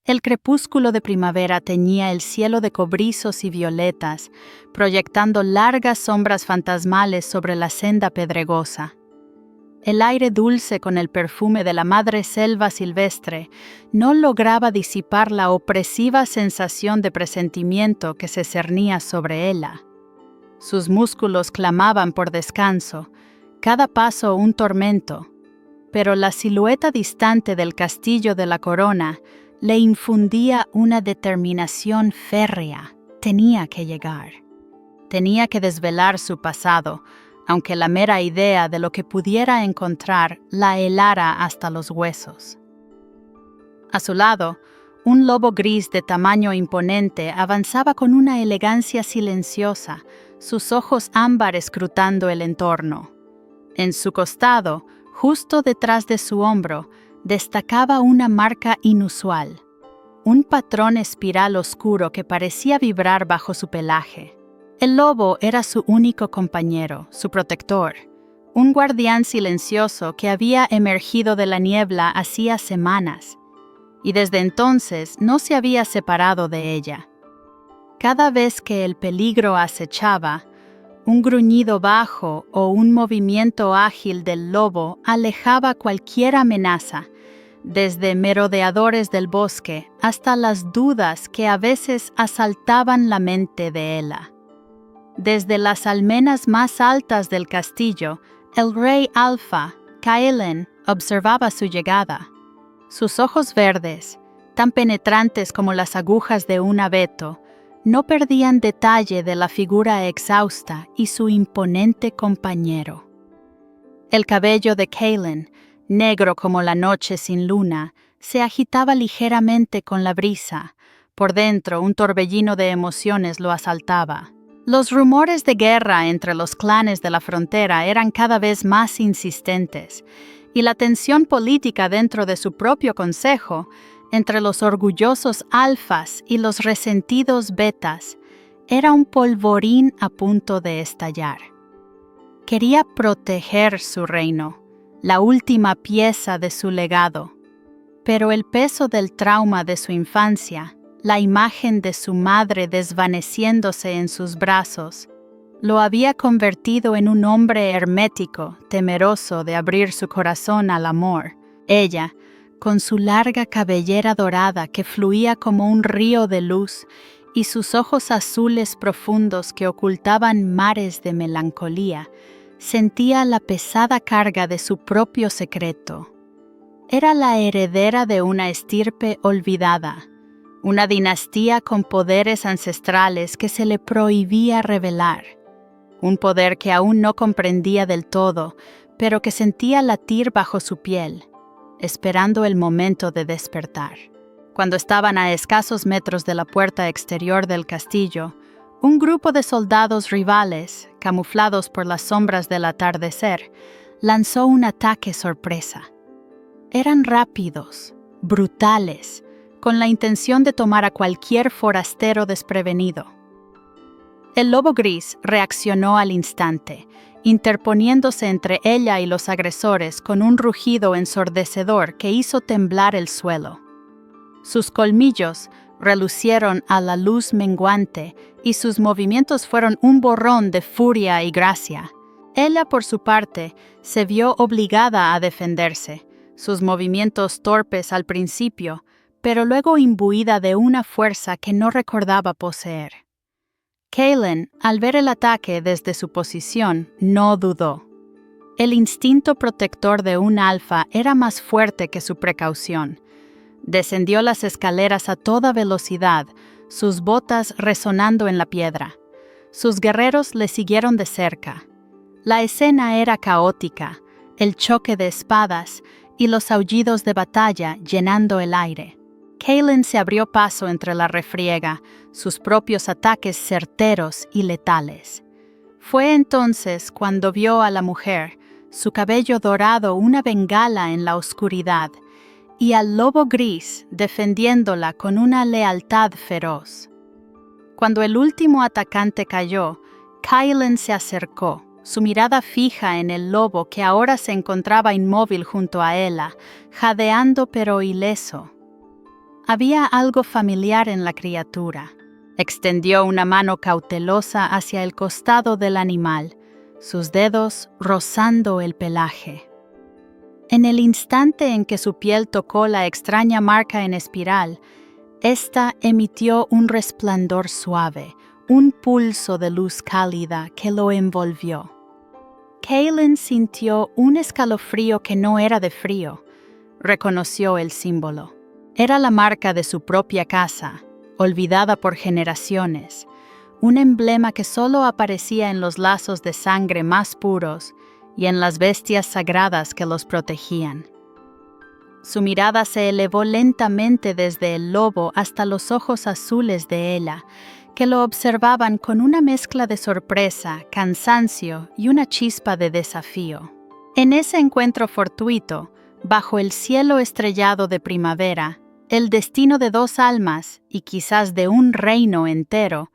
El crepúsculo de primavera teñía el cielo de cobrizos y violetas, proyectando largas sombras fantasmales sobre la senda pedregosa. El aire dulce con el perfume de la madre selva silvestre no lograba disipar la opresiva sensación de presentimiento que se cernía sobre ella. Sus músculos clamaban por descanso, cada paso un tormento, pero la silueta distante del castillo de la corona le infundía una determinación férrea. Tenía que llegar. Tenía que desvelar su pasado, aunque la mera idea de lo que pudiera encontrar la helara hasta los huesos. A su lado, un lobo gris de tamaño imponente avanzaba con una elegancia silenciosa, sus ojos ámbar escrutando el entorno. En su costado, justo detrás de su hombro, destacaba una marca inusual, un patrón espiral oscuro que parecía vibrar bajo su pelaje. El lobo era su único compañero, su protector, un guardián silencioso que había emergido de la niebla hacía semanas, y desde entonces no se había separado de ella. Cada vez que el peligro acechaba, un gruñido bajo o un movimiento ágil del lobo alejaba cualquier amenaza, desde merodeadores del bosque hasta las dudas que a veces asaltaban la mente de Ella. Desde las almenas más altas del castillo, el rey Alfa, Kaelen, observaba su llegada. Sus ojos verdes, tan penetrantes como las agujas de un abeto, no perdían detalle de la figura exhausta y su imponente compañero. El cabello de Kaelen, negro como la noche sin luna, se agitaba ligeramente con la brisa. Por dentro, un torbellino de emociones lo asaltaba. Los rumores de guerra entre los clanes de la frontera eran cada vez más insistentes, y la tensión política dentro de su propio consejo, entre los orgullosos alfas y los resentidos betas, era un polvorín a punto de estallar. Quería proteger su reino, la última pieza de su legado, pero el peso del trauma de su infancia, la imagen de su madre desvaneciéndose en sus brazos, lo había convertido en un hombre hermético, temeroso de abrir su corazón al amor. Ella, con su larga cabellera dorada que fluía como un río de luz y sus ojos azules profundos que ocultaban mares de melancolía, sentía la pesada carga de su propio secreto. Era la heredera de una estirpe olvidada, una dinastía con poderes ancestrales que se le prohibía revelar, un poder que aún no comprendía del todo, pero que sentía latir bajo su piel, esperando el momento de despertar. Cuando estaban a escasos metros de la puerta exterior del castillo, un grupo de soldados rivales, camuflados por las sombras del atardecer, lanzó un ataque sorpresa. Eran rápidos, brutales, con la intención de tomar a cualquier forastero desprevenido. El lobo gris reaccionó al instante, interponiéndose entre ella y los agresores con un rugido ensordecedor que hizo temblar el suelo. Sus colmillos relucieron a la luz menguante y sus movimientos fueron un borrón de furia y gracia. Ella, por su parte, se vio obligada a defenderse, sus movimientos torpes al principio, pero luego imbuida de una fuerza que no recordaba poseer. Kaelen, al ver el ataque desde su posición, no dudó. El instinto protector de un alfa era más fuerte que su precaución. Descendió las escaleras a toda velocidad, sus botas resonando en la piedra. Sus guerreros le siguieron de cerca. La escena era caótica, el choque de espadas y los aullidos de batalla llenando el aire. Kaelen se abrió paso entre la refriega, sus propios ataques certeros y letales. Fue entonces cuando vio a la mujer, su cabello dorado una bengala en la oscuridad, y al lobo gris defendiéndola con una lealtad feroz. Cuando el último atacante cayó, Kaelen se acercó, su mirada fija en el lobo que ahora se encontraba inmóvil junto a ella, jadeando pero ileso. Había algo familiar en la criatura. Extendió una mano cautelosa hacia el costado del animal, sus dedos rozando el pelaje. En el instante en que su piel tocó la extraña marca en espiral, ésta emitió un resplandor suave, un pulso de luz cálida que lo envolvió. Kaylin sintió un escalofrío que no era de frío. Reconoció el símbolo. Era la marca de su propia casa, olvidada por generaciones, un emblema que solo aparecía en los lazos de sangre más puros y en las bestias sagradas que los protegían. Su mirada se elevó lentamente desde el lobo hasta los ojos azules de Ella, que lo observaban con una mezcla de sorpresa, cansancio y una chispa de desafío. En ese encuentro fortuito, bajo el cielo estrellado de primavera, el destino de dos almas, y quizás de un reino entero,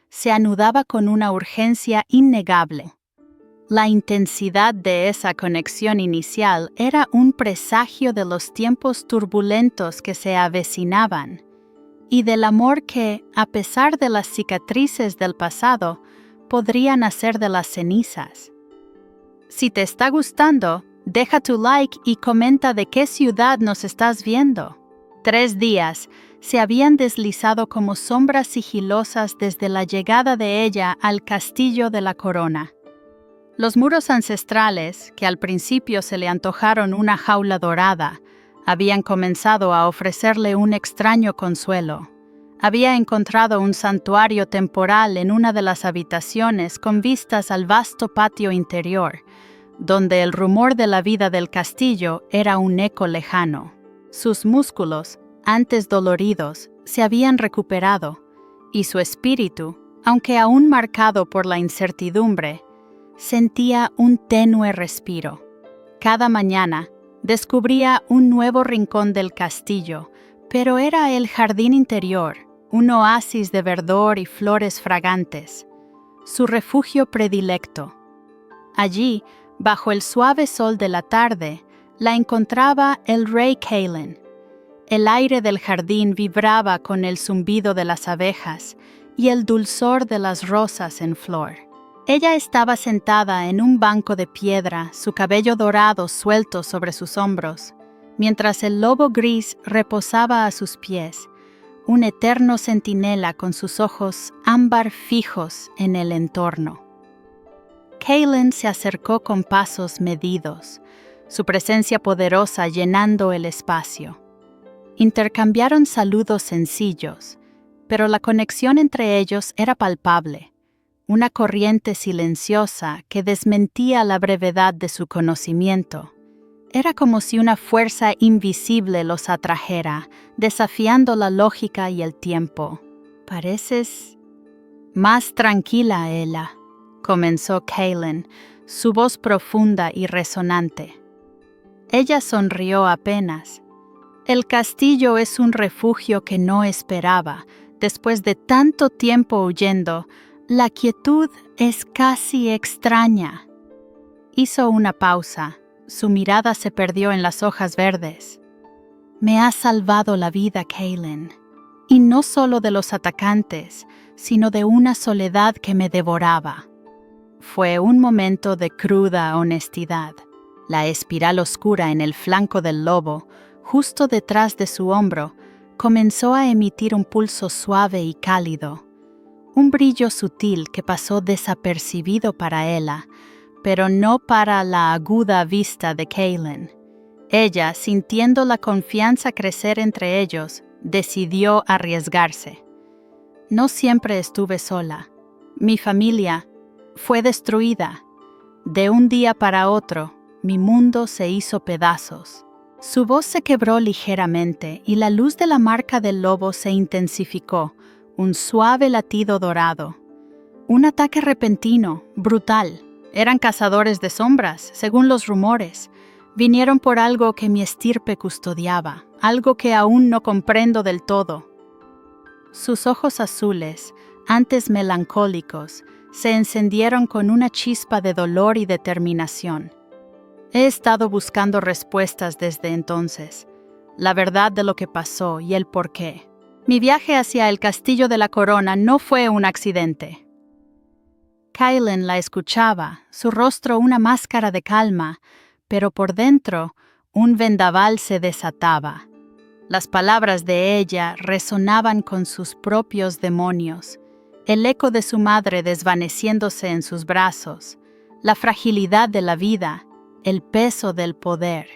se anudaba con una urgencia innegable. La intensidad de esa conexión inicial era un presagio de los tiempos turbulentos que se avecinaban, y del amor que, a pesar de las cicatrices del pasado, podría nacer de las cenizas. Si te está gustando, deja tu like y comenta de qué ciudad nos estás viendo. 3 días se habían deslizado como sombras sigilosas desde la llegada de ella al castillo de la corona. Los muros ancestrales, que al principio se le antojaron una jaula dorada, habían comenzado a ofrecerle un extraño consuelo. Había encontrado un santuario temporal en una de las habitaciones con vistas al vasto patio interior, donde el rumor de la vida del castillo era un eco lejano. Sus músculos, antes doloridos, se habían recuperado, y su espíritu, aunque aún marcado por la incertidumbre, sentía un tenue respiro. Cada mañana descubría un nuevo rincón del castillo, pero era el jardín interior, un oasis de verdor y flores fragantes, su refugio predilecto. Allí, bajo el suave sol de la tarde, la encontraba el rey Kaylin. El aire del jardín vibraba con el zumbido de las abejas y el dulzor de las rosas en flor. Ella estaba sentada en un banco de piedra, su cabello dorado suelto sobre sus hombros, mientras el lobo gris reposaba a sus pies, un eterno centinela con sus ojos ámbar fijos en el entorno. Kaylin se acercó con pasos medidos, su presencia poderosa llenando el espacio. Intercambiaron saludos sencillos, pero la conexión entre ellos era palpable, una corriente silenciosa que desmentía la brevedad de su conocimiento. Era como si una fuerza invisible los atrajera, desafiando la lógica y el tiempo. «Pareces más tranquila, Ella», comenzó Kaylin, su voz profunda y resonante. Ella sonrió apenas. El castillo es un refugio que no esperaba. Después de tanto tiempo huyendo, la quietud es casi extraña. Hizo una pausa. Su mirada se perdió en las hojas verdes. «Me has salvado la vida, Kaylin. Y no solo de los atacantes, sino de una soledad que me devoraba». Fue un momento de cruda honestidad. La espiral oscura en el flanco del lobo, justo detrás de su hombro, comenzó a emitir un pulso suave y cálido. Un brillo sutil que pasó desapercibido para Ella, pero no para la aguda vista de Kaylin. Ella, sintiendo la confianza crecer entre ellos, decidió arriesgarse. «No siempre estuve sola. Mi familia fue destruida. De un día para otro, mi mundo se hizo pedazos». Su voz se quebró ligeramente y la luz de la marca del lobo se intensificó, un suave latido dorado. Un ataque repentino, brutal. Eran cazadores de sombras, según los rumores. Vinieron por algo que mi estirpe custodiaba, algo que aún no comprendo del todo. Sus ojos azules, antes melancólicos, se encendieron con una chispa de dolor y determinación. He estado buscando respuestas desde entonces. la verdad de lo que pasó y el porqué. Mi viaje hacia el Castillo de la Corona no fue un accidente. Kaelin la escuchaba, su rostro una máscara de calma, pero por dentro un vendaval se desataba. Las palabras de ella resonaban con sus propios demonios, el eco de su madre desvaneciéndose en sus brazos, la fragilidad de la vida, el peso del poder.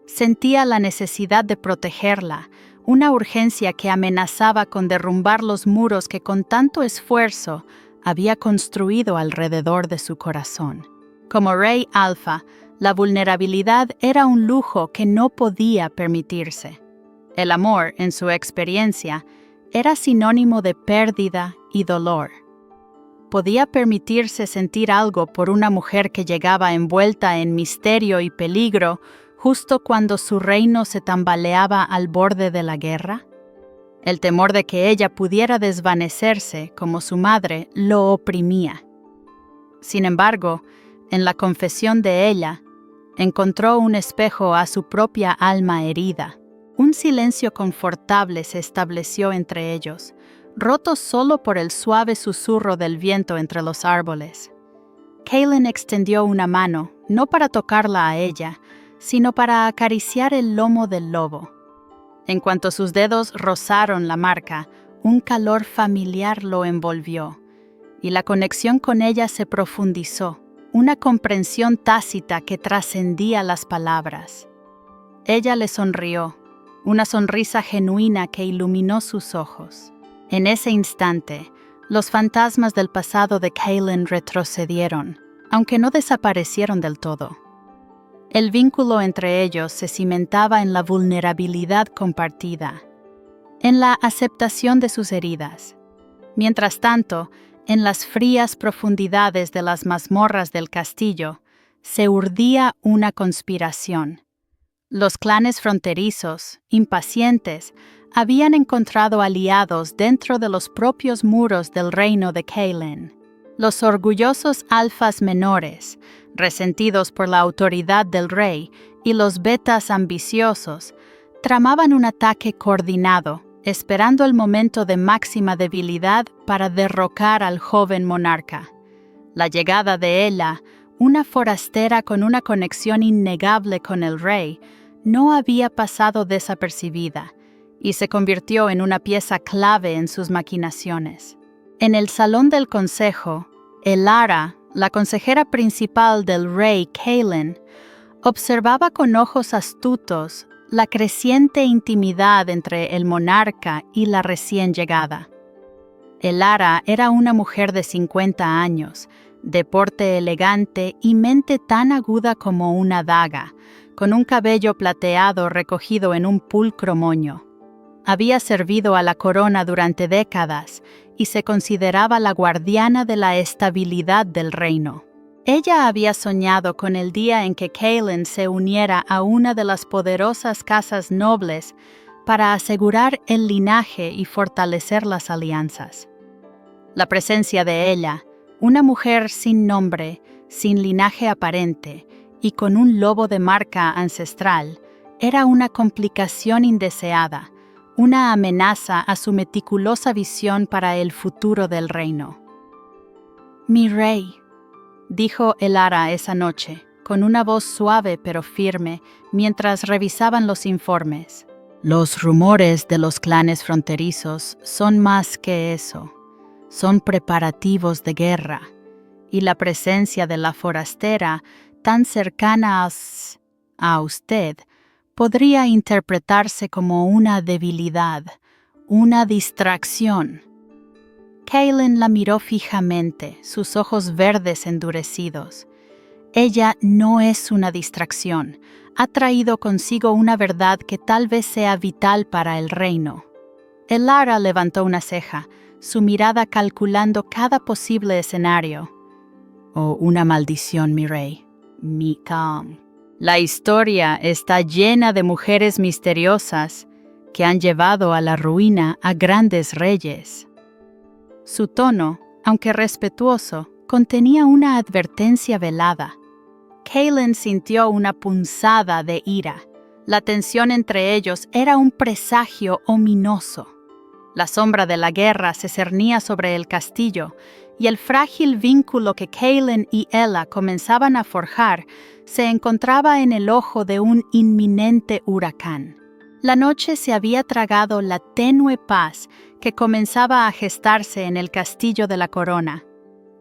Sentía la necesidad de protegerla, una urgencia que amenazaba con derrumbar los muros que con tanto esfuerzo había construido alrededor de su corazón. Como Rey Alpha, la vulnerabilidad era un lujo que no podía permitirse. El amor, en su experiencia, era sinónimo de pérdida y dolor. Podía permitirse sentir algo por una mujer que llegaba envuelta en misterio y peligro justo cuando su reino se tambaleaba al borde de la guerra. El temor de que ella pudiera desvanecerse como su madre lo oprimía. Sin embargo, en la confesión de ella, encontró un espejo a su propia alma herida. Un silencio confortable se estableció entre ellos, roto solo por el suave susurro del viento entre los árboles. Kaelin extendió una mano, no para tocarla a ella, sino para acariciar el lomo del lobo. En cuanto sus dedos rozaron la marca, un calor familiar lo envolvió, y la conexión con ella se profundizó, una comprensión tácita que trascendía las palabras. Ella le sonrió, una sonrisa genuina que iluminó sus ojos. En ese instante, los fantasmas del pasado de Kaelin retrocedieron, aunque no desaparecieron del todo. El vínculo entre ellos se cimentaba en la vulnerabilidad compartida, en la aceptación de sus heridas. Mientras tanto, en las frías profundidades de las mazmorras del castillo, se urdía una conspiración. Los clanes fronterizos, impacientes, habían encontrado aliados dentro de los propios muros del reino de Kaelin. Los orgullosos alfas menores, resentidos por la autoridad del rey, y los betas ambiciosos, tramaban un ataque coordinado, esperando el momento de máxima debilidad para derrocar al joven monarca. La llegada de ella, una forastera con una conexión innegable con el rey, no había pasado desapercibida, y se convirtió en una pieza clave en sus maquinaciones. En el salón del consejo, Elara, la consejera principal del rey Kaelin, observaba con ojos astutos la creciente intimidad entre el monarca y la recién llegada. Elara era una mujer de 50 años, de porte elegante y mente tan aguda como una daga, con un cabello plateado recogido en un pulcro moño. Había servido a la corona durante décadas y se consideraba la guardiana de la estabilidad del reino. Ella había soñado con el día en que Kaelin se uniera a una de las poderosas casas nobles para asegurar el linaje y fortalecer las alianzas. La presencia de ella, una mujer sin nombre, sin linaje aparente y con un lobo de marca ancestral, era una complicación indeseada, una amenaza a su meticulosa visión para el futuro del reino. «Mi rey», dijo Elara esa noche, con una voz suave pero firme, mientras revisaban los informes. «Los rumores de los clanes fronterizos son más que eso. Son preparativos de guerra, y la presencia de la forastera, tan cercana a usted, podría interpretarse como una debilidad, una distracción». Kaelin la miró fijamente, sus ojos verdes endurecidos. Ella no es una distracción. Ha traído consigo una verdad que tal vez sea vital para el reino. Elara levantó una ceja, su mirada calculando cada posible escenario. «Oh, una maldición, mi rey. Mi calm. La historia está llena de mujeres misteriosas que han llevado a la ruina a grandes reyes». Su tono, aunque respetuoso, contenía una advertencia velada. Kaelin sintió una punzada de ira. La tensión entre ellos era un presagio ominoso. La sombra de la guerra se cernía sobre el castillo, y el frágil vínculo que Kaelin y Ella comenzaban a forjar se encontraba en el ojo de un inminente huracán. La noche se había tragado la tenue paz que comenzaba a gestarse en el castillo de la corona.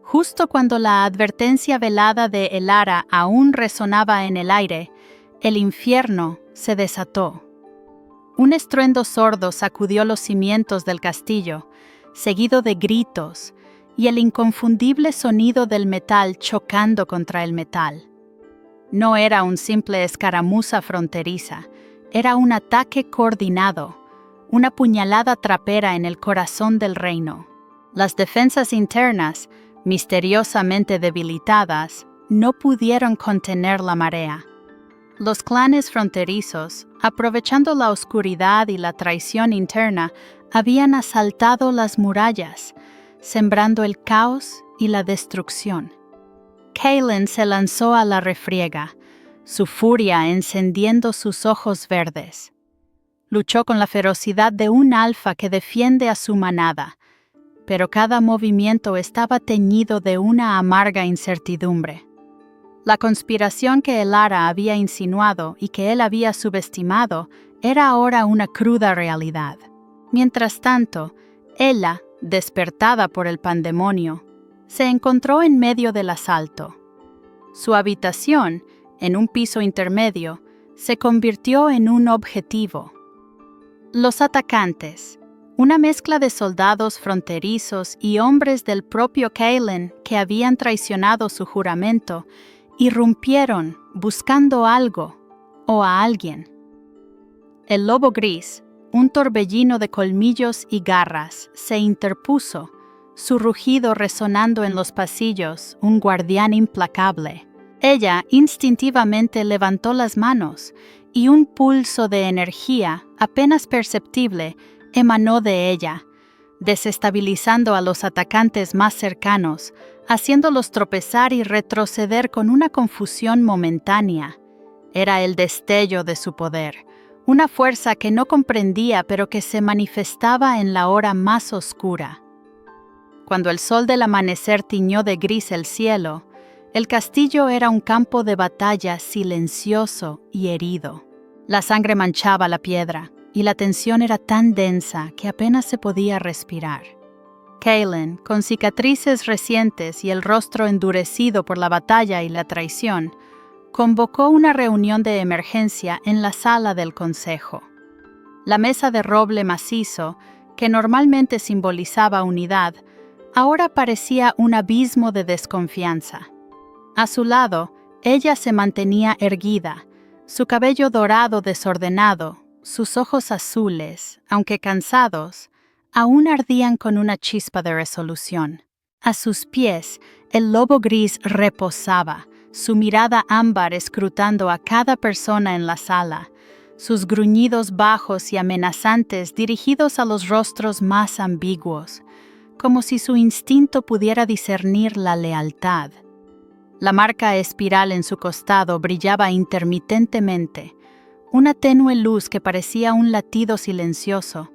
Justo cuando la advertencia velada de Elara aún resonaba en el aire, el infierno se desató. Un estruendo sordo sacudió los cimientos del castillo, seguido de gritos y el inconfundible sonido del metal chocando contra el metal. No era un simple escaramuza fronteriza, era un ataque coordinado, una puñalada trapera en el corazón del reino. Las defensas internas, misteriosamente debilitadas, no pudieron contener la marea. Los clanes fronterizos, aprovechando la oscuridad y la traición interna, habían asaltado las murallas, sembrando el caos y la destrucción. Kaelin se lanzó a la refriega, su furia encendiendo sus ojos verdes. Luchó con la ferocidad de un alfa que defiende a su manada, pero cada movimiento estaba teñido de una amarga incertidumbre. La conspiración que Elara había insinuado y que él había subestimado era ahora una cruda realidad. Mientras tanto, Ella, despertada por el pandemonio, se encontró en medio del asalto. Su habitación, en un piso intermedio, se convirtió en un objetivo. Los atacantes, una mezcla de soldados fronterizos y hombres del propio Kaelin que habían traicionado su juramento, irrumpieron buscando algo o a alguien. El lobo gris, un torbellino de colmillos y garras, se interpuso, su rugido resonando en los pasillos, un guardián implacable. Ella instintivamente levantó las manos, y un pulso de energía, apenas perceptible, emanó de ella, desestabilizando a los atacantes más cercanos, haciéndolos tropezar y retroceder con una confusión momentánea. Era el destello de su poder, una fuerza que no comprendía pero que se manifestaba en la hora más oscura. Cuando el sol del amanecer tiñó de gris el cielo, el castillo era un campo de batalla silencioso y herido. La sangre manchaba la piedra, y la tensión era tan densa que apenas se podía respirar. Kaelin, con cicatrices recientes y el rostro endurecido por la batalla y la traición, convocó una reunión de emergencia en la sala del consejo. La mesa de roble macizo, que normalmente simbolizaba unidad, ahora parecía un abismo de desconfianza. A su lado, ella se mantenía erguida, su cabello dorado desordenado, sus ojos azules, aunque cansados, aún ardían con una chispa de resolución. A sus pies, el lobo gris reposaba, su mirada ámbar escrutando a cada persona en la sala, sus gruñidos bajos y amenazantes dirigidos a los rostros más ambiguos, como si su instinto pudiera discernir la lealtad. La marca espiral en su costado brillaba intermitentemente, una tenue luz que parecía un latido silencioso,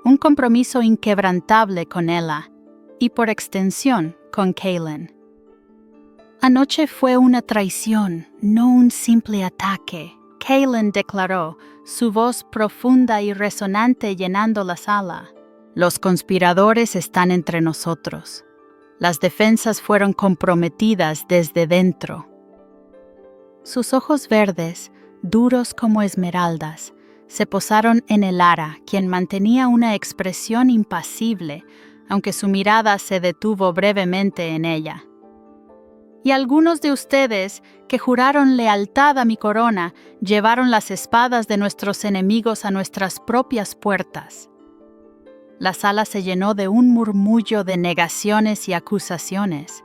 un compromiso inquebrantable con Ella y, por extensión, con Kaelin. Anoche fue una traición, no un simple ataque, Kaelin declaró, su voz profunda y resonante llenando la sala. Los conspiradores están entre nosotros. Las defensas fueron comprometidas desde dentro. Sus ojos verdes, duros como esmeraldas, se posaron en Elara, quien mantenía una expresión impasible, aunque su mirada se detuvo brevemente en ella. Y algunos de ustedes, que juraron lealtad a mi corona, llevaron las espadas de nuestros enemigos a nuestras propias puertas. La sala se llenó de un murmullo de negaciones y acusaciones.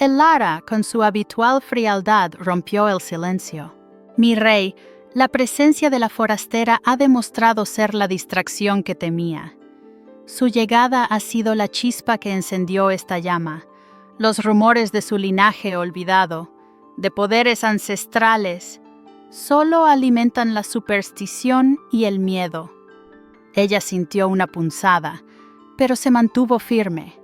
Elara, con su habitual frialdad, rompió el silencio. Mi rey, la presencia de la forastera ha demostrado ser la distracción que temía. Su llegada ha sido la chispa que encendió esta llama. Los rumores de su linaje olvidado, de poderes ancestrales, Solo alimentan la superstición y el miedo. Ella sintió una punzada, pero se mantuvo firme.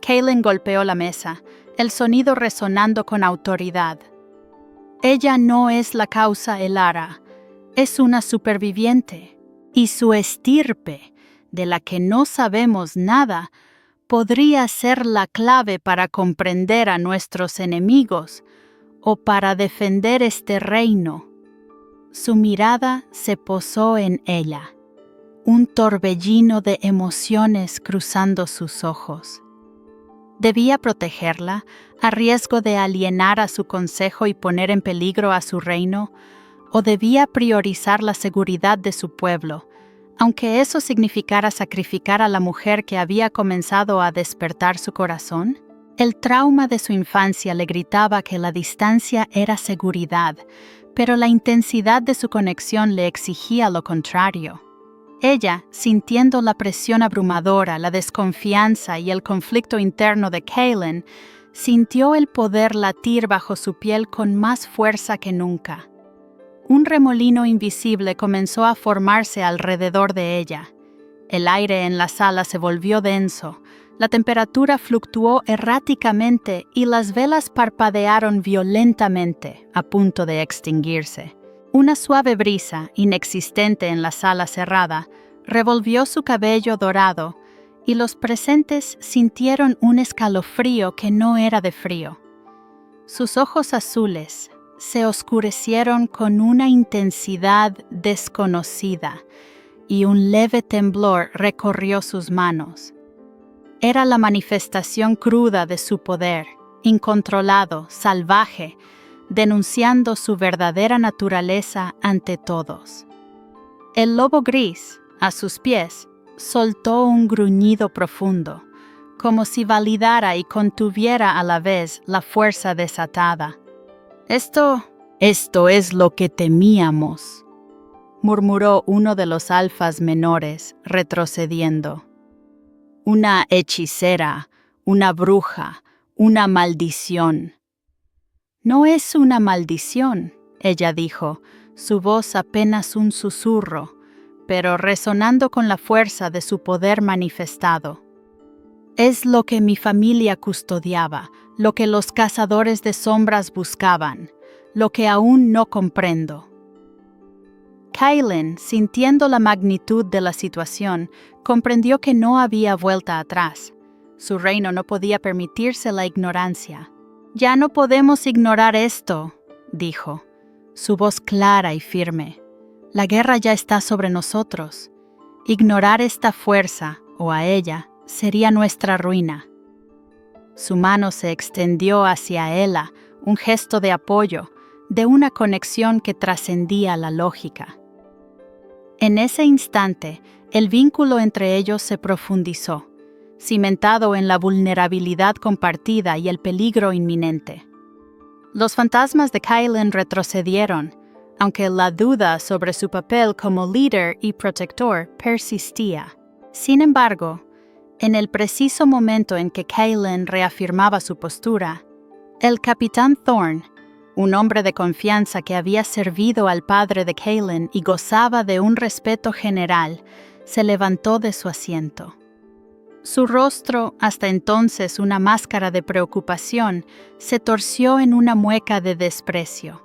Kaylin golpeó la mesa, el sonido resonando con autoridad. Ella no es la causa Elara, es una superviviente, y su estirpe, de la que no sabemos nada, podría ser la clave para comprender a nuestros enemigos o para defender este reino. Su mirada se posó en ella, un torbellino de emociones cruzando sus ojos. ¿Debía protegerla, a riesgo de alienar a su consejo y poner en peligro a su reino? ¿O debía priorizar la seguridad de su pueblo, aunque eso significara sacrificar a la mujer que había comenzado a despertar su corazón? El trauma de su infancia le gritaba que la distancia era seguridad, pero la intensidad de su conexión le exigía lo contrario. Ella, sintiendo la presión abrumadora, la desconfianza y el conflicto interno de Kaylin, sintió el poder latir bajo su piel con más fuerza que nunca. Un remolino invisible comenzó a formarse alrededor de ella. El aire en la sala se volvió denso, la temperatura fluctuó erráticamente y las velas parpadearon violentamente, a punto de extinguirse. Una suave brisa, inexistente en la sala cerrada, revolvió su cabello dorado y los presentes sintieron un escalofrío que no era de frío. Sus ojos azules se oscurecieron con una intensidad desconocida y un leve temblor recorrió sus manos. Era la manifestación cruda de su poder, incontrolado, salvaje, denunciando su verdadera naturaleza ante todos. El lobo gris, a sus pies, soltó un gruñido profundo, como si validara y contuviera a la vez la fuerza desatada. Esto es lo que temíamos, murmuró uno de los alfas menores, retrocediendo. Una hechicera, una bruja, una maldición. No es una maldición, ella dijo, su voz apenas un susurro, pero resonando con la fuerza de su poder manifestado. Es lo que mi familia custodiaba, lo que los cazadores de sombras buscaban, lo que aún no comprendo. Kaylin, sintiendo la magnitud de la situación, comprendió que no había vuelta atrás. Su reino no podía permitirse la ignorancia. «Ya no podemos ignorar esto», dijo, su voz clara y firme. «La guerra ya está sobre nosotros. Ignorar esta fuerza, o a ella, sería nuestra ruina». Su mano se extendió hacia Ella, un gesto de apoyo, de una conexión que trascendía la lógica. En ese instante, el vínculo entre ellos se profundizó, cimentado en la vulnerabilidad compartida y el peligro inminente. Los fantasmas de Kaylin retrocedieron, aunque la duda sobre su papel como líder y protector persistía. Sin embargo, en el preciso momento en que Kaylin reafirmaba su postura, el capitán Thorn, un hombre de confianza que había servido al padre de Kaylin y gozaba de un respeto general, se levantó de su asiento. Su rostro, hasta entonces una máscara de preocupación, se torció en una mueca de desprecio.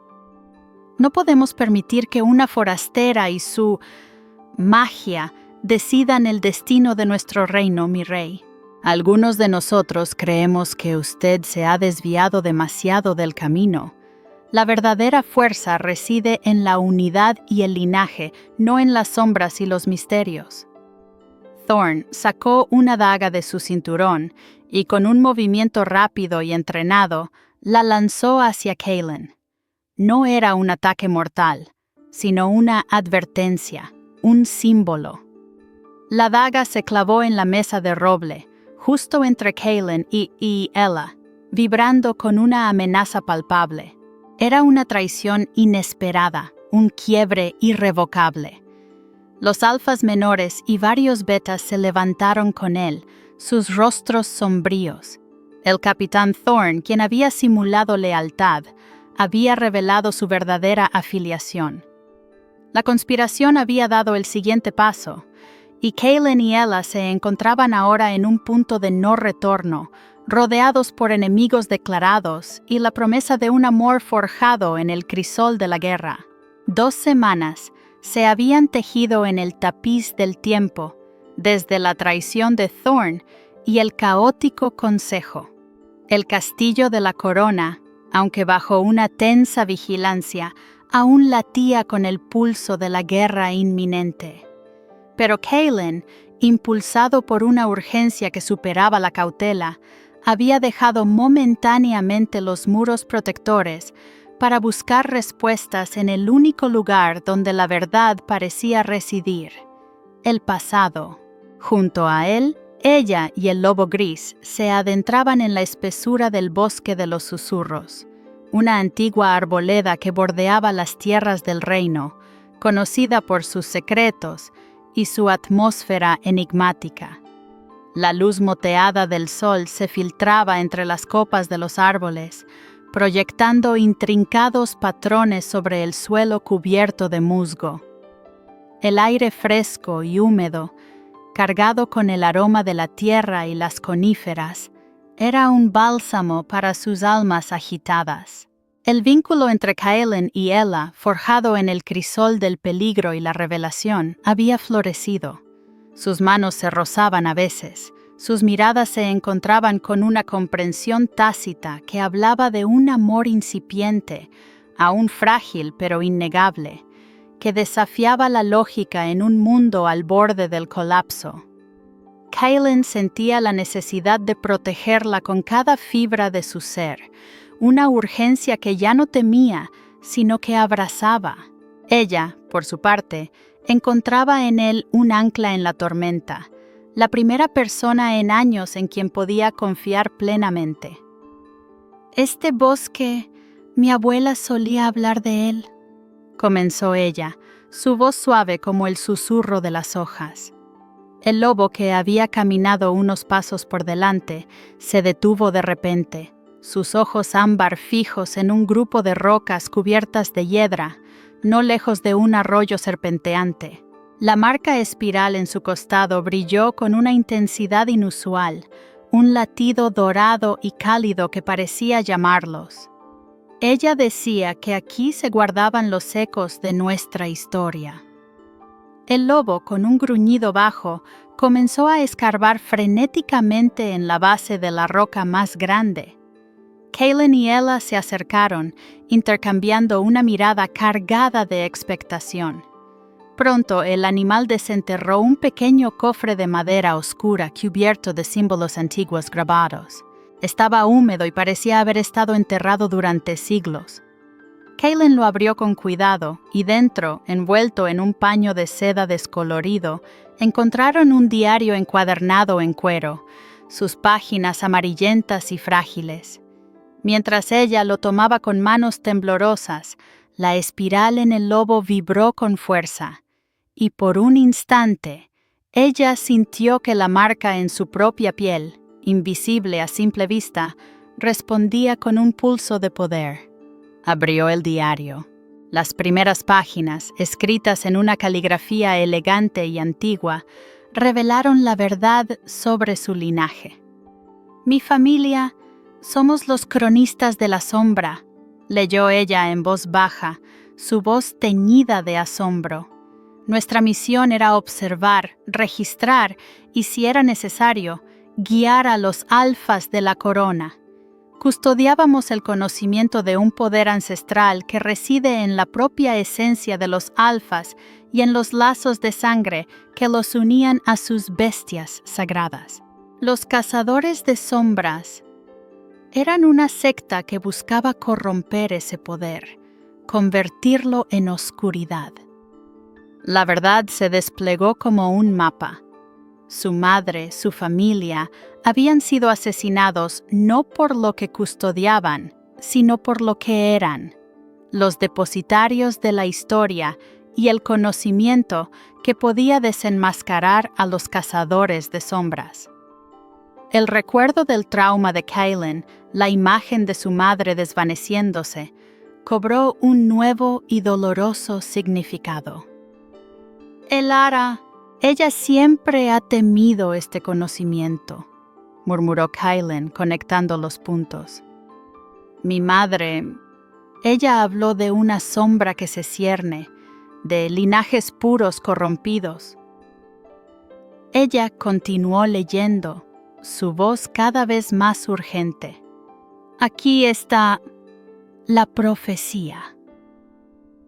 No podemos permitir que una forastera y su magia decidan el destino de nuestro reino, mi rey. Algunos de nosotros creemos que usted se ha desviado demasiado del camino. La verdadera fuerza reside en la unidad y el linaje, no en las sombras y los misterios. Thorn sacó una daga de su cinturón y con un movimiento rápido y entrenado, la lanzó hacia Kaylin. No era un ataque mortal, sino una advertencia, un símbolo. La daga se clavó en la mesa de roble, justo entre Kaylin y Ella, vibrando con una amenaza palpable. Era una traición inesperada, un quiebre irrevocable. Los alfas menores y varios betas se levantaron con él, sus rostros sombríos. El capitán Thorn, quien había simulado lealtad, había revelado su verdadera afiliación. La conspiración había dado el siguiente paso, y Kaylin y Ella se encontraban ahora en un punto de no retorno, rodeados por enemigos declarados y la promesa de un amor forjado en el crisol de la guerra. 2 semanas se habían tejido en el tapiz del tiempo, desde la traición de Thorne y el caótico consejo. El castillo de la corona, aunque bajo una tensa vigilancia, aún latía con el pulso de la guerra inminente. Pero Kaelin, impulsado por una urgencia que superaba la cautela, había dejado momentáneamente los muros protectores para buscar respuestas en el único lugar donde la verdad parecía residir, el pasado. Junto a él, ella y el lobo gris se adentraban en la espesura del bosque de los susurros, una antigua arboleda que bordeaba las tierras del reino, conocida por sus secretos y su atmósfera enigmática. La luz moteada del sol se filtraba entre las copas de los árboles, proyectando intrincados patrones sobre el suelo cubierto de musgo. El aire fresco y húmedo, cargado con el aroma de la tierra y las coníferas, era un bálsamo para sus almas agitadas. El vínculo entre Kaelin y Ella, forjado en el crisol del peligro y la revelación, había florecido. Sus manos se rozaban a veces, sus miradas se encontraban con una comprensión tácita que hablaba de un amor incipiente, aún frágil pero innegable, que desafiaba la lógica en un mundo al borde del colapso. Kaelin sentía la necesidad de protegerla con cada fibra de su ser, una urgencia que ya no temía, sino que abrazaba. Ella, por su parte, encontraba en él un ancla en la tormenta, la primera persona en años en quien podía confiar plenamente. «Este bosque, mi abuela solía hablar de él», comenzó ella, su voz suave como el susurro de las hojas. El lobo, que había caminado unos pasos por delante, se detuvo de repente, sus ojos ámbar fijos en un grupo de rocas cubiertas de hiedra, no lejos de un arroyo serpenteante. La marca espiral en su costado brilló con una intensidad inusual, un latido dorado y cálido que parecía llamarlos. Ella decía que aquí se guardaban los ecos de nuestra historia. El lobo, con un gruñido bajo, comenzó a escarbar frenéticamente en la base de la roca más grande. Kaelin y Ella se acercaron, intercambiando una mirada cargada de expectación. Pronto el animal desenterró un pequeño cofre de madera oscura cubierto de símbolos antiguos grabados. Estaba húmedo y parecía haber estado enterrado durante siglos. Kaelin lo abrió con cuidado y dentro, envuelto en un paño de seda descolorido, encontraron un diario encuadernado en cuero, sus páginas amarillentas y frágiles. Mientras ella lo tomaba con manos temblorosas, la espiral en el lobo vibró con fuerza, y por un instante, ella sintió que la marca en su propia piel, invisible a simple vista, respondía con un pulso de poder. Abrió el diario. Las primeras páginas, escritas en una caligrafía elegante y antigua, revelaron la verdad sobre su linaje. «Mi familia, somos los cronistas de la sombra», leyó ella en voz baja, su voz teñida de asombro. «Nuestra misión era observar, registrar y, si era necesario, guiar a los alfas de la corona. Custodiábamos el conocimiento de un poder ancestral que reside en la propia esencia de los alfas y en los lazos de sangre que los unían a sus bestias sagradas. Los cazadores de sombras eran una secta que buscaba corromper ese poder, convertirlo en oscuridad». La verdad se desplegó como un mapa. Su madre, su familia, habían sido asesinados no por lo que custodiaban, sino por lo que eran, los depositarios de la historia y el conocimiento que podía desenmascarar a los cazadores de sombras. El recuerdo del trauma de Kaelin, la imagen de su madre desvaneciéndose, cobró un nuevo y doloroso significado. Elara, ella siempre ha temido este conocimiento, murmuró Kailen, conectando los puntos. Mi madre, ella habló de una sombra que se cierne, de linajes puros corrompidos. Ella continuó leyendo, su voz cada vez más urgente. Aquí está la profecía.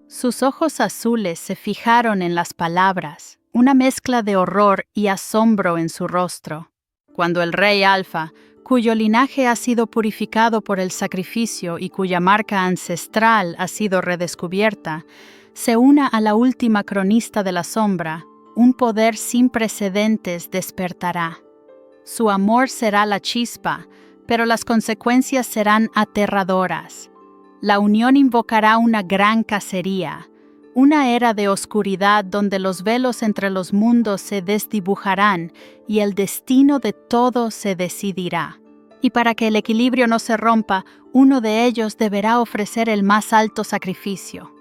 Sus ojos azules se fijaron en las palabras, una mezcla de horror y asombro en su rostro. Cuando el rey Alfa, cuyo linaje ha sido purificado por el sacrificio y cuya marca ancestral ha sido redescubierta, se una a la última cronista de la sombra, un poder sin precedentes despertará. Su amor será la chispa, pero las consecuencias serán aterradoras. La unión invocará una gran cacería, una era de oscuridad donde los velos entre los mundos se desdibujarán y el destino de todo se decidirá. Y para que el equilibrio no se rompa, uno de ellos deberá ofrecer el más alto sacrificio.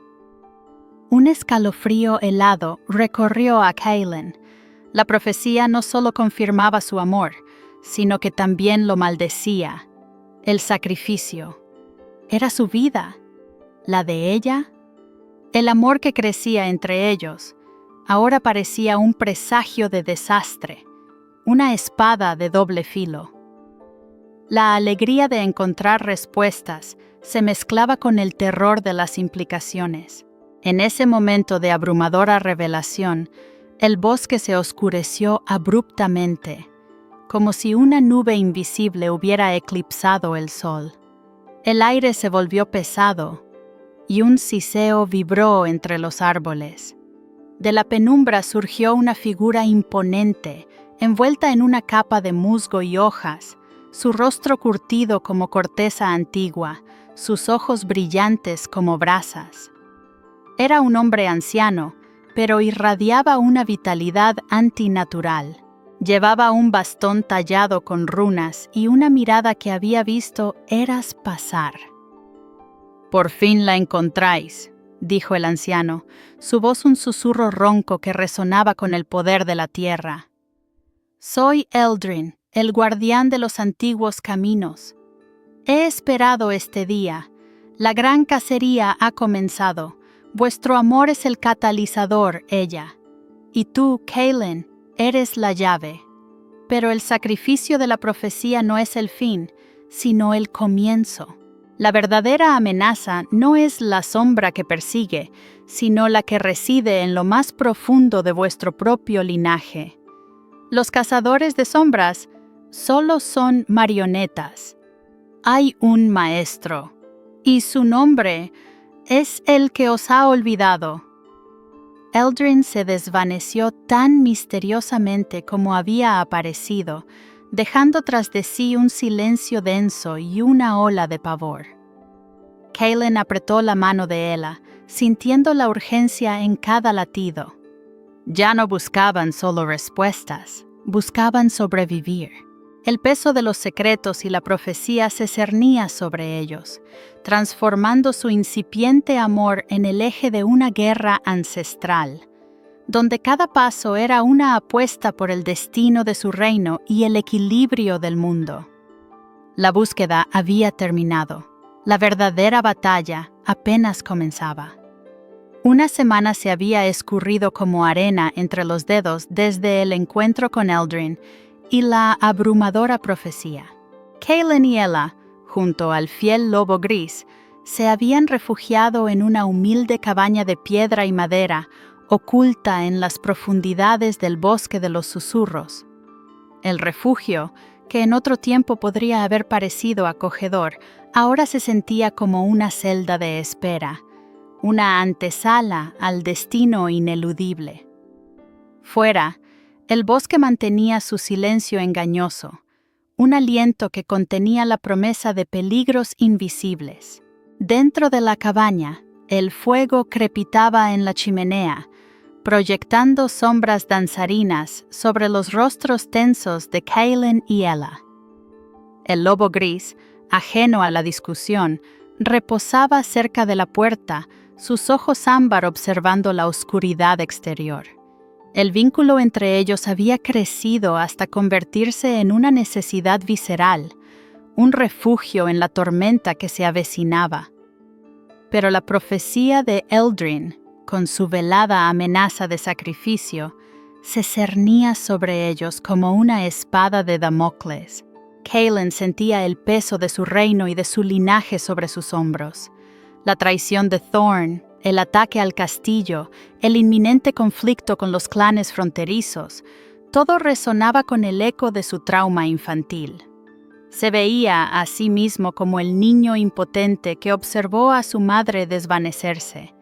Un escalofrío helado recorrió a Kailen. La profecía no solo confirmaba su amor, sino que también lo maldecía. El sacrificio. Era su vida. ¿La de ella? El amor que crecía entre ellos ahora parecía un presagio de desastre, una espada de doble filo. La alegría de encontrar respuestas se mezclaba con el terror de las implicaciones. En ese momento de abrumadora revelación, el bosque se oscureció abruptamente, como si una nube invisible hubiera eclipsado el sol. El aire se volvió pesado y un siseo vibró entre los árboles. De la penumbra surgió una figura imponente, envuelta en una capa de musgo y hojas, su rostro curtido como corteza antigua, sus ojos brillantes como brasas. Era un hombre anciano, pero irradiaba una vitalidad antinatural. Llevaba un bastón tallado con runas y una mirada que había visto eras pasar. «Por fin la encontráis», dijo el anciano, su voz un susurro ronco que resonaba con el poder de la tierra. «Soy Eldrin, el guardián de los antiguos caminos. He esperado este día. La gran cacería ha comenzado. Vuestro amor es el catalizador, ella. Y tú, Kailen, eres la llave. Pero el sacrificio de la profecía no es el fin, sino el comienzo. La verdadera amenaza no es la sombra que persigue, sino la que reside en lo más profundo de vuestro propio linaje. Los cazadores de sombras solo son marionetas. Hay un maestro, y su nombre es el que os ha olvidado». Eldrin se desvaneció tan misteriosamente como había aparecido, dejando tras de sí un silencio denso y una ola de pavor. Kailen apretó la mano de Ela, sintiendo la urgencia en cada latido. Ya no buscaban solo respuestas, buscaban sobrevivir. El peso de los secretos y la profecía se cernía sobre ellos, transformando su incipiente amor en el eje de una guerra ancestral, donde cada paso era una apuesta por el destino de su reino y el equilibrio del mundo. La búsqueda había terminado. La verdadera batalla apenas comenzaba. Una semana se había escurrido como arena entre los dedos desde el encuentro con Eldrin y la abrumadora profecía. Kailen y Ela, junto al fiel lobo gris, se habían refugiado en una humilde cabaña de piedra y madera, oculta en las profundidades del bosque de los susurros. El refugio, que en otro tiempo podría haber parecido acogedor, ahora se sentía como una celda de espera, una antesala al destino ineludible. Fuera, el bosque mantenía su silencio engañoso, un aliento que contenía la promesa de peligros invisibles. Dentro de la cabaña, el fuego crepitaba en la chimenea, proyectando sombras danzarinas sobre los rostros tensos de Kailen y Ela. El lobo gris, ajeno a la discusión, reposaba cerca de la puerta, sus ojos ámbar observando la oscuridad exterior. El vínculo entre ellos había crecido hasta convertirse en una necesidad visceral, un refugio en la tormenta que se avecinaba. Pero la profecía de Eldrin, con su velada amenaza de sacrificio, se cernía sobre ellos como una espada de Damocles. Kaelin sentía el peso de su reino y de su linaje sobre sus hombros. La traición de Thorn, el ataque al castillo, el inminente conflicto con los clanes fronterizos, todo resonaba con el eco de su trauma infantil. Se veía a sí mismo como el niño impotente que observó a su madre desvanecerse.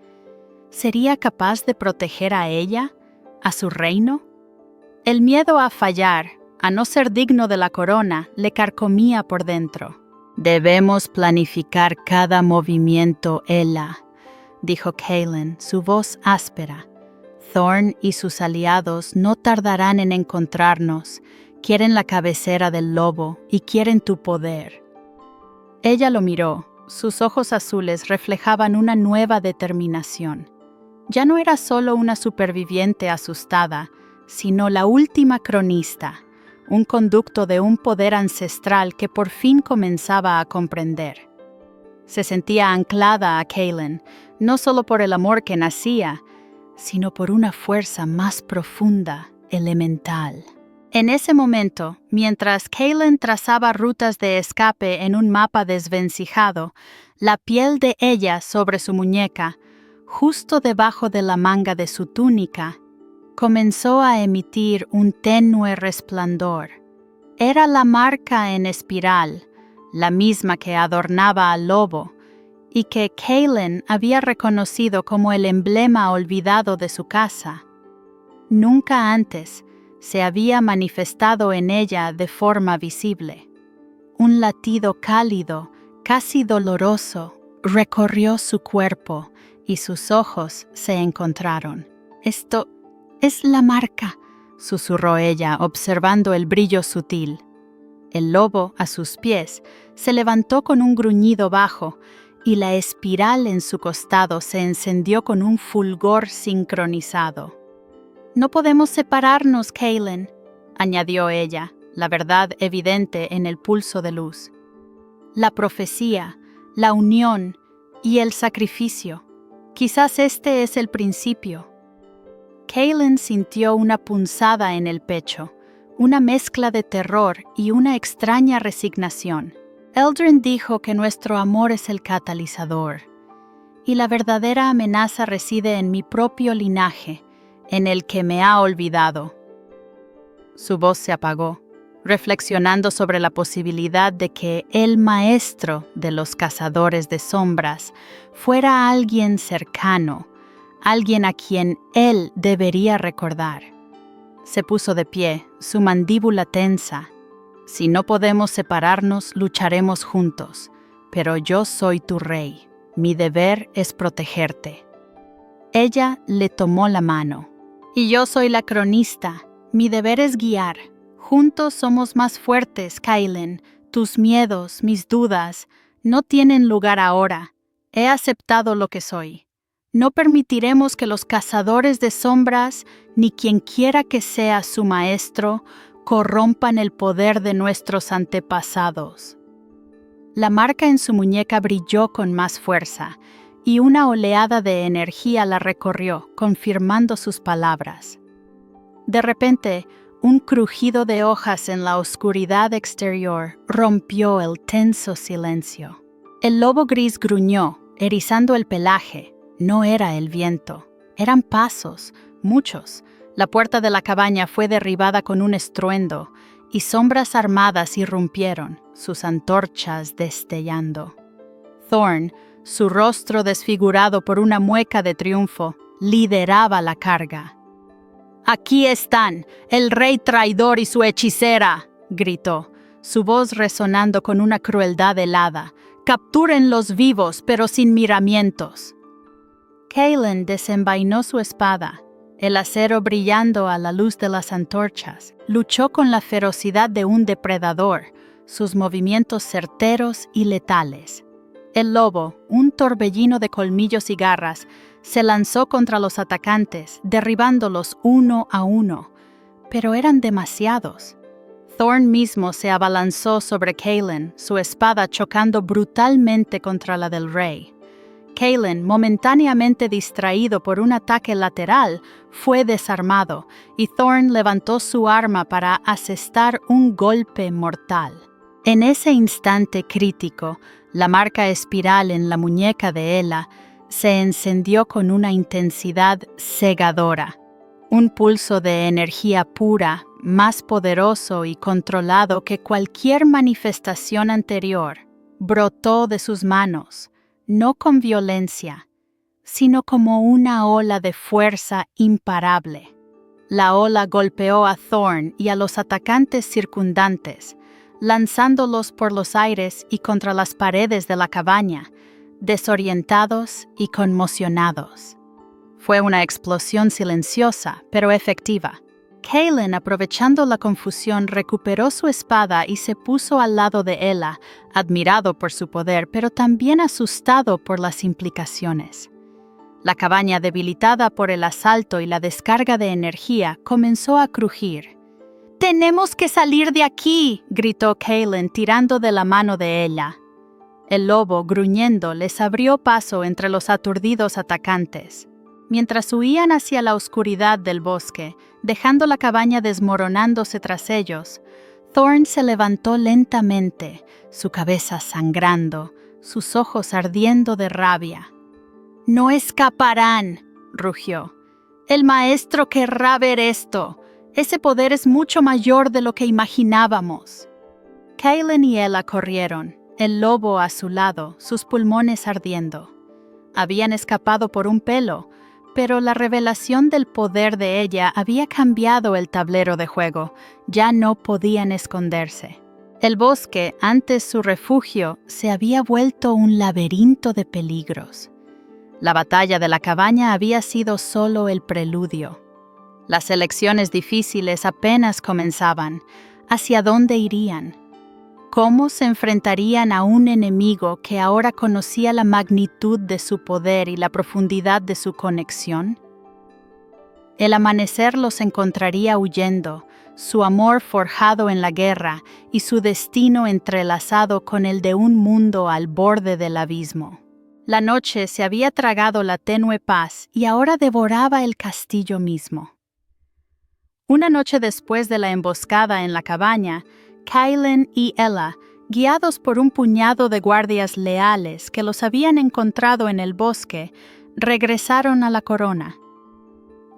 ¿Sería capaz de proteger a ella, a su reino? El miedo a fallar, a no ser digno de la corona, le carcomía por dentro. «Debemos planificar cada movimiento, Ella», dijo Kaelin, su voz áspera. «Thorn y sus aliados no tardarán en encontrarnos. Quieren la cabecera del lobo y quieren tu poder». Ella lo miró. Sus ojos azules reflejaban una nueva determinación. Ya no era solo una superviviente asustada, sino la última cronista, un conducto de un poder ancestral que por fin comenzaba a comprender. Se sentía anclada a Kaelin, no solo por el amor que nacía, sino por una fuerza más profunda, elemental. En ese momento, mientras Kaelin trazaba rutas de escape en un mapa desvencijado, la piel de ella sobre su muñeca, justo debajo de la manga de su túnica, comenzó a emitir un tenue resplandor. Era la marca en espiral, la misma que adornaba al lobo, y que Kaelin había reconocido como el emblema olvidado de su casa. Nunca antes se había manifestado en ella de forma visible. Un latido cálido, casi doloroso, recorrió su cuerpo y sus ojos se encontraron. «Esto es la marca», susurró ella, observando el brillo sutil. El lobo, a sus pies, se levantó con un gruñido bajo, y la espiral en su costado se encendió con un fulgor sincronizado. «No podemos separarnos, Kaelin», añadió ella, la verdad evidente en el pulso de luz. La profecía, la unión y el sacrificio. Quizás este es el principio. Kaelin sintió una punzada en el pecho, una mezcla de terror y una extraña resignación. Eldrin dijo que nuestro amor es el catalizador, y la verdadera amenaza reside en mi propio linaje, en el que me ha olvidado. Su voz se apagó, reflexionando sobre la posibilidad de que el maestro de los cazadores de sombras fuera alguien cercano, alguien a quien él debería recordar. Se puso de pie, su mandíbula tensa. «Si no podemos separarnos, lucharemos juntos, pero yo soy tu rey. Mi deber es protegerte». Ella le tomó la mano. «Y yo soy la cronista. Mi deber es guiar. Juntos somos más fuertes, Kaelin. Tus miedos, mis dudas, no tienen lugar ahora. He aceptado lo que soy. No permitiremos que los cazadores de sombras, ni quien quiera que sea su maestro, corrompan el poder de nuestros antepasados». La marca en su muñeca brilló con más fuerza, y una oleada de energía la recorrió, confirmando sus palabras. De repente, un crujido de hojas en la oscuridad exterior rompió el tenso silencio. El lobo gris gruñó, erizando el pelaje. No era el viento, eran pasos, muchos. La puerta de la cabaña fue derribada con un estruendo, y sombras armadas irrumpieron, sus antorchas destellando. Thorn, su rostro desfigurado por una mueca de triunfo, lideraba la carga. «Aquí están, el rey traidor y su hechicera», gritó, su voz resonando con una crueldad helada. «Captúrenlos vivos, pero sin miramientos». Kaelin desenvainó su espada. El acero brillando a la luz de las antorchas, luchó con la ferocidad de un depredador, sus movimientos certeros y letales. El lobo, un torbellino de colmillos y garras, se lanzó contra los atacantes, derribándolos uno a uno, pero eran demasiados. Thorn mismo se abalanzó sobre Kaelin, su espada chocando brutalmente contra la del rey. Kaelin, momentáneamente distraído por un ataque lateral, fue desarmado, y Thorn levantó su arma para asestar un golpe mortal. En ese instante crítico, la marca espiral en la muñeca de Ella se encendió con una intensidad cegadora. Un pulso de energía pura, más poderoso y controlado que cualquier manifestación anterior, brotó de sus manos, no con violencia, sino como una ola de fuerza imparable. La ola golpeó a Thorn y a los atacantes circundantes, lanzándolos por los aires y contra las paredes de la cabaña, desorientados y conmocionados. Fue una explosión silenciosa, pero efectiva. Kaelin, aprovechando la confusión, recuperó su espada y se puso al lado de Ella, admirado por su poder, pero también asustado por las implicaciones. La cabaña, debilitada por el asalto y la descarga de energía, comenzó a crujir. «¡Tenemos que salir de aquí!», gritó Kaelin, tirando de la mano de Ella. El lobo, gruñendo, les abrió paso entre los aturdidos atacantes. Mientras huían hacia la oscuridad del bosque, dejando la cabaña desmoronándose tras ellos, Thorn se levantó lentamente, su cabeza sangrando, sus ojos ardiendo de rabia. «¡No escaparán!», rugió. «El maestro querrá ver esto. Ese poder es mucho mayor de lo que imaginábamos». Kaelin y Ella corrieron, el lobo a su lado, sus pulmones ardiendo. Habían escapado por un pelo, pero la revelación del poder de ella había cambiado el tablero de juego. Ya no podían esconderse. El bosque, antes su refugio, se había vuelto un laberinto de peligros. La batalla de la cabaña había sido solo el preludio. Las elecciones difíciles apenas comenzaban. ¿Hacia dónde irían? ¿Cómo se enfrentarían a un enemigo que ahora conocía la magnitud de su poder y la profundidad de su conexión? El amanecer los encontraría huyendo, su amor forjado en la guerra y su destino entrelazado con el de un mundo al borde del abismo. La noche se había tragado la tenue paz y ahora devoraba el castillo mismo. Una noche después de la emboscada en la cabaña, Kaelin y Ella, guiados por un puñado de guardias leales que los habían encontrado en el bosque, regresaron a la corona.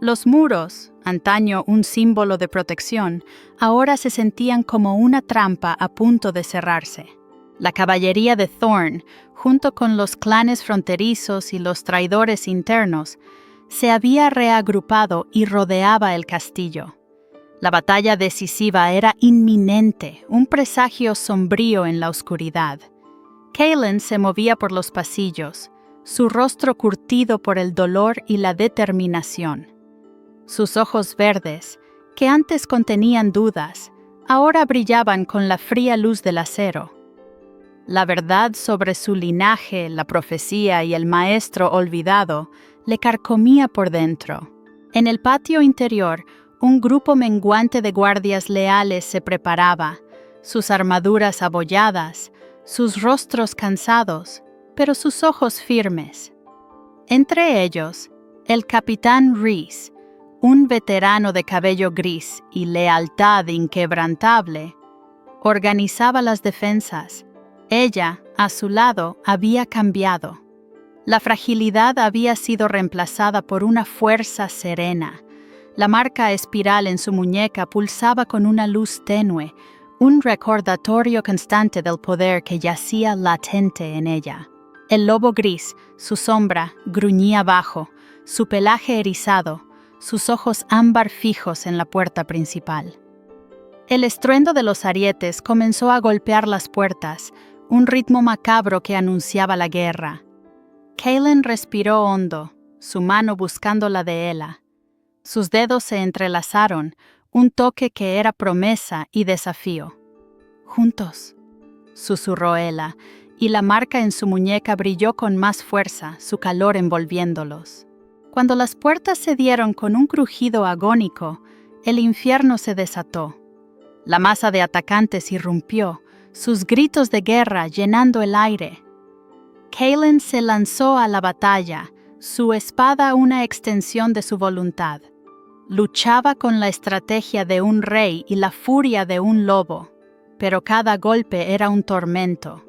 Los muros, antaño un símbolo de protección, ahora se sentían como una trampa a punto de cerrarse. La caballería de Thorn, junto con los clanes fronterizos y los traidores internos, se había reagrupado y rodeaba el castillo. La batalla decisiva era inminente, un presagio sombrío en la oscuridad. Kaelin se movía por los pasillos, su rostro curtido por el dolor y la determinación. Sus ojos verdes, que antes contenían dudas, ahora brillaban con la fría luz del acero. La verdad sobre su linaje, la profecía y el maestro olvidado le carcomía por dentro. En el patio interior, un grupo menguante de guardias leales se preparaba, sus armaduras abolladas, sus rostros cansados, pero sus ojos firmes. Entre ellos, el capitán Rhys, un veterano de cabello gris y lealtad inquebrantable, organizaba las defensas. Ella, a su lado, había cambiado. La fragilidad había sido reemplazada por una fuerza serena. La marca espiral en su muñeca pulsaba con una luz tenue, un recordatorio constante del poder que yacía latente en ella. El lobo gris, su sombra, gruñía bajo, su pelaje erizado, sus ojos ámbar fijos en la puerta principal. El estruendo de los arietes comenzó a golpear las puertas, un ritmo macabro que anunciaba la guerra. Kaelin respiró hondo, su mano buscando la de Ella. Sus dedos se entrelazaron, un toque que era promesa y desafío. «Juntos», susurró Ella, y la marca en su muñeca brilló con más fuerza, su calor envolviéndolos. Cuando las puertas cedieron con un crujido agónico, el infierno se desató. La masa de atacantes irrumpió, sus gritos de guerra llenando el aire. Kaelin se lanzó a la batalla, su espada una extensión de su voluntad. Luchaba con la estrategia de un rey y la furia de un lobo, pero cada golpe era un tormento.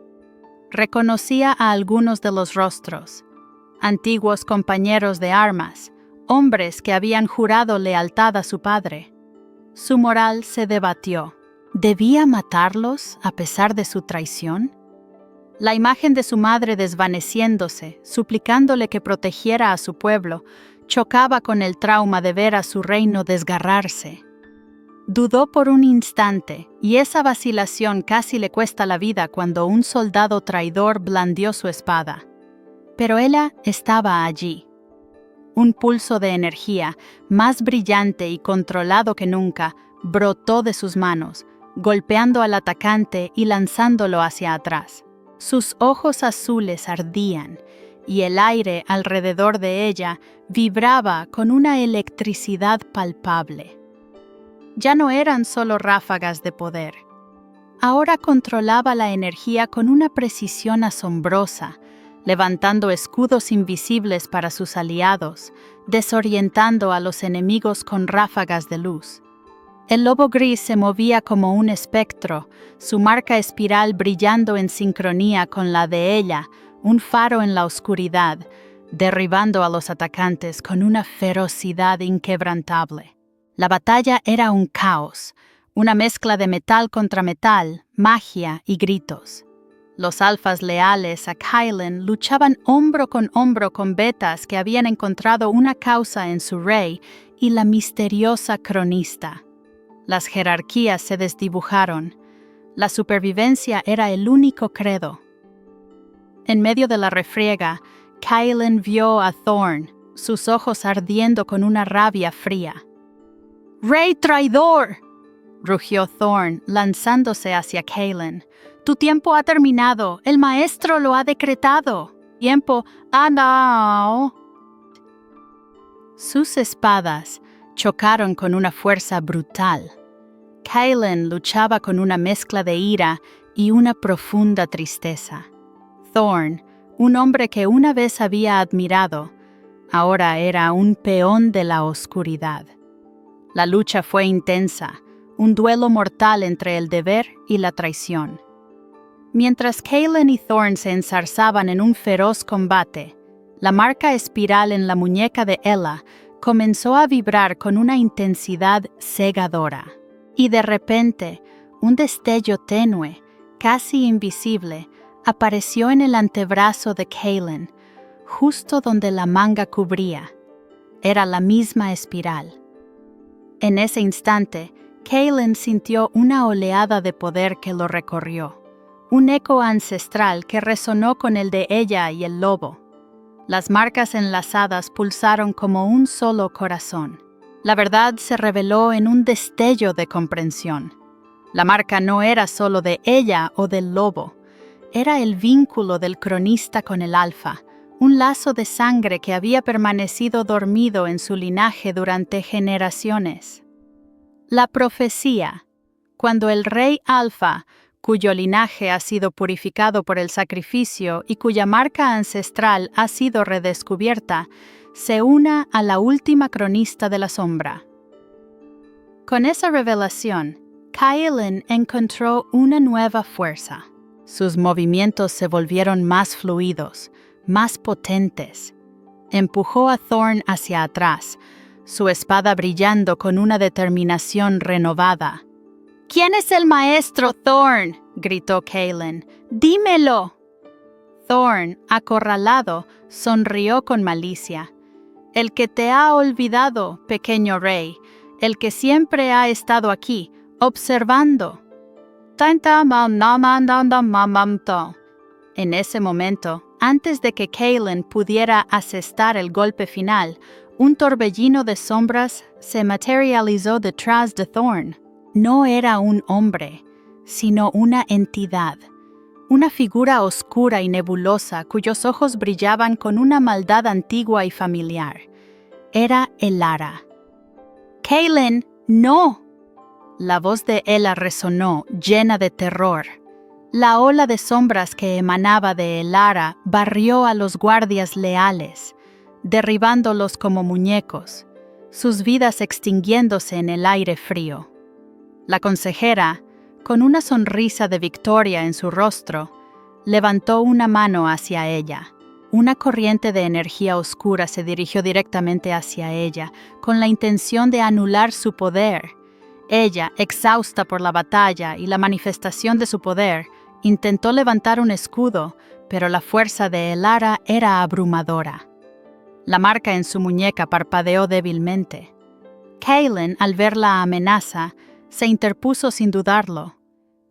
Reconocía a algunos de los rostros, antiguos compañeros de armas, hombres que habían jurado lealtad a su padre. Su moral se debatió. ¿Debía matarlos a pesar de su traición? La imagen de su madre desvaneciéndose, suplicándole que protegiera a su pueblo, chocaba con el trauma de ver a su reino desgarrarse. Dudó por un instante, y esa vacilación casi le cuesta la vida cuando un soldado traidor blandió su espada. Pero ella estaba allí. Un pulso de energía, más brillante y controlado que nunca, brotó de sus manos, golpeando al atacante y lanzándolo hacia atrás. Sus ojos azules ardían, y el aire alrededor de ella vibraba con una electricidad palpable. Ya no eran solo ráfagas de poder. Ahora controlaba la energía con una precisión asombrosa, levantando escudos invisibles para sus aliados, desorientando a los enemigos con ráfagas de luz. El lobo gris se movía como un espectro, su marca espiral brillando en sincronía con la de ella, un faro en la oscuridad, derribando a los atacantes con una ferocidad inquebrantable. La batalla era un caos, una mezcla de metal contra metal, magia y gritos. Los alfas leales a Kaelin luchaban hombro con betas que habían encontrado una causa en su rey y la misteriosa cronista. Las jerarquías se desdibujaron. La supervivencia era el único credo. En medio de la refriega, Kaelin vio a Thorn, sus ojos ardiendo con una rabia fría. ¡Rey traidor!, rugió Thorn, lanzándose hacia Kaelin. «Tu tiempo ha terminado. El maestro lo ha decretado. Tiempo ha dado». Sus espadas chocaron con una fuerza brutal. Kaelin luchaba con una mezcla de ira y una profunda tristeza. Thorn, un hombre que una vez había admirado, ahora era un peón de la oscuridad. La lucha fue intensa, un duelo mortal entre el deber y la traición. Mientras Kaelin y Thorn se enzarzaban en un feroz combate, la marca espiral en la muñeca de Ella comenzó a vibrar con una intensidad cegadora. Y de repente, un destello tenue, casi invisible, apareció en el antebrazo de Kaelin, justo donde la manga cubría. Era la misma espiral. En ese instante, Kaelin sintió una oleada de poder que lo recorrió, un eco ancestral que resonó con el de ella y el lobo. Las marcas enlazadas pulsaron como un solo corazón. La verdad se reveló en un destello de comprensión. La marca no era solo de ella o del lobo, era el vínculo del cronista con el alfa, un lazo de sangre que había permanecido dormido en su linaje durante generaciones. La profecía, cuando el rey alfa, cuyo linaje ha sido purificado por el sacrificio y cuya marca ancestral ha sido redescubierta, se una a la última cronista de la sombra. Con esa revelación, Kaelin encontró una nueva fuerza. Sus movimientos se volvieron más fluidos, más potentes. Empujó a Thorn hacia atrás, su espada brillando con una determinación renovada. «¿Quién es el maestro, Thorn?», gritó Kaelin. «¡Dímelo!». Thorn, acorralado, sonrió con malicia. «El que te ha olvidado, pequeño rey, el que siempre ha estado aquí, observando». En ese momento, antes de que Kaelin pudiera asestar el golpe final, un torbellino de sombras se materializó detrás de Thorn. No era un hombre, sino una entidad, una figura oscura y nebulosa cuyos ojos brillaban con una maldad antigua y familiar. Era Elara. «¡Kaelin, no!». La voz de Ela resonó, llena de terror. La ola de sombras que emanaba de Elara barrió a los guardias leales, derribándolos como muñecos, sus vidas extinguiéndose en el aire frío. La consejera, con una sonrisa de victoria en su rostro, levantó una mano hacia ella. Una corriente de energía oscura se dirigió directamente hacia ella, con la intención de anular su poder. Ella, exhausta por la batalla y la manifestación de su poder, intentó levantar un escudo, pero la fuerza de Elara era abrumadora. La marca en su muñeca parpadeó débilmente. Kaelin, al ver la amenaza, se interpuso sin dudarlo.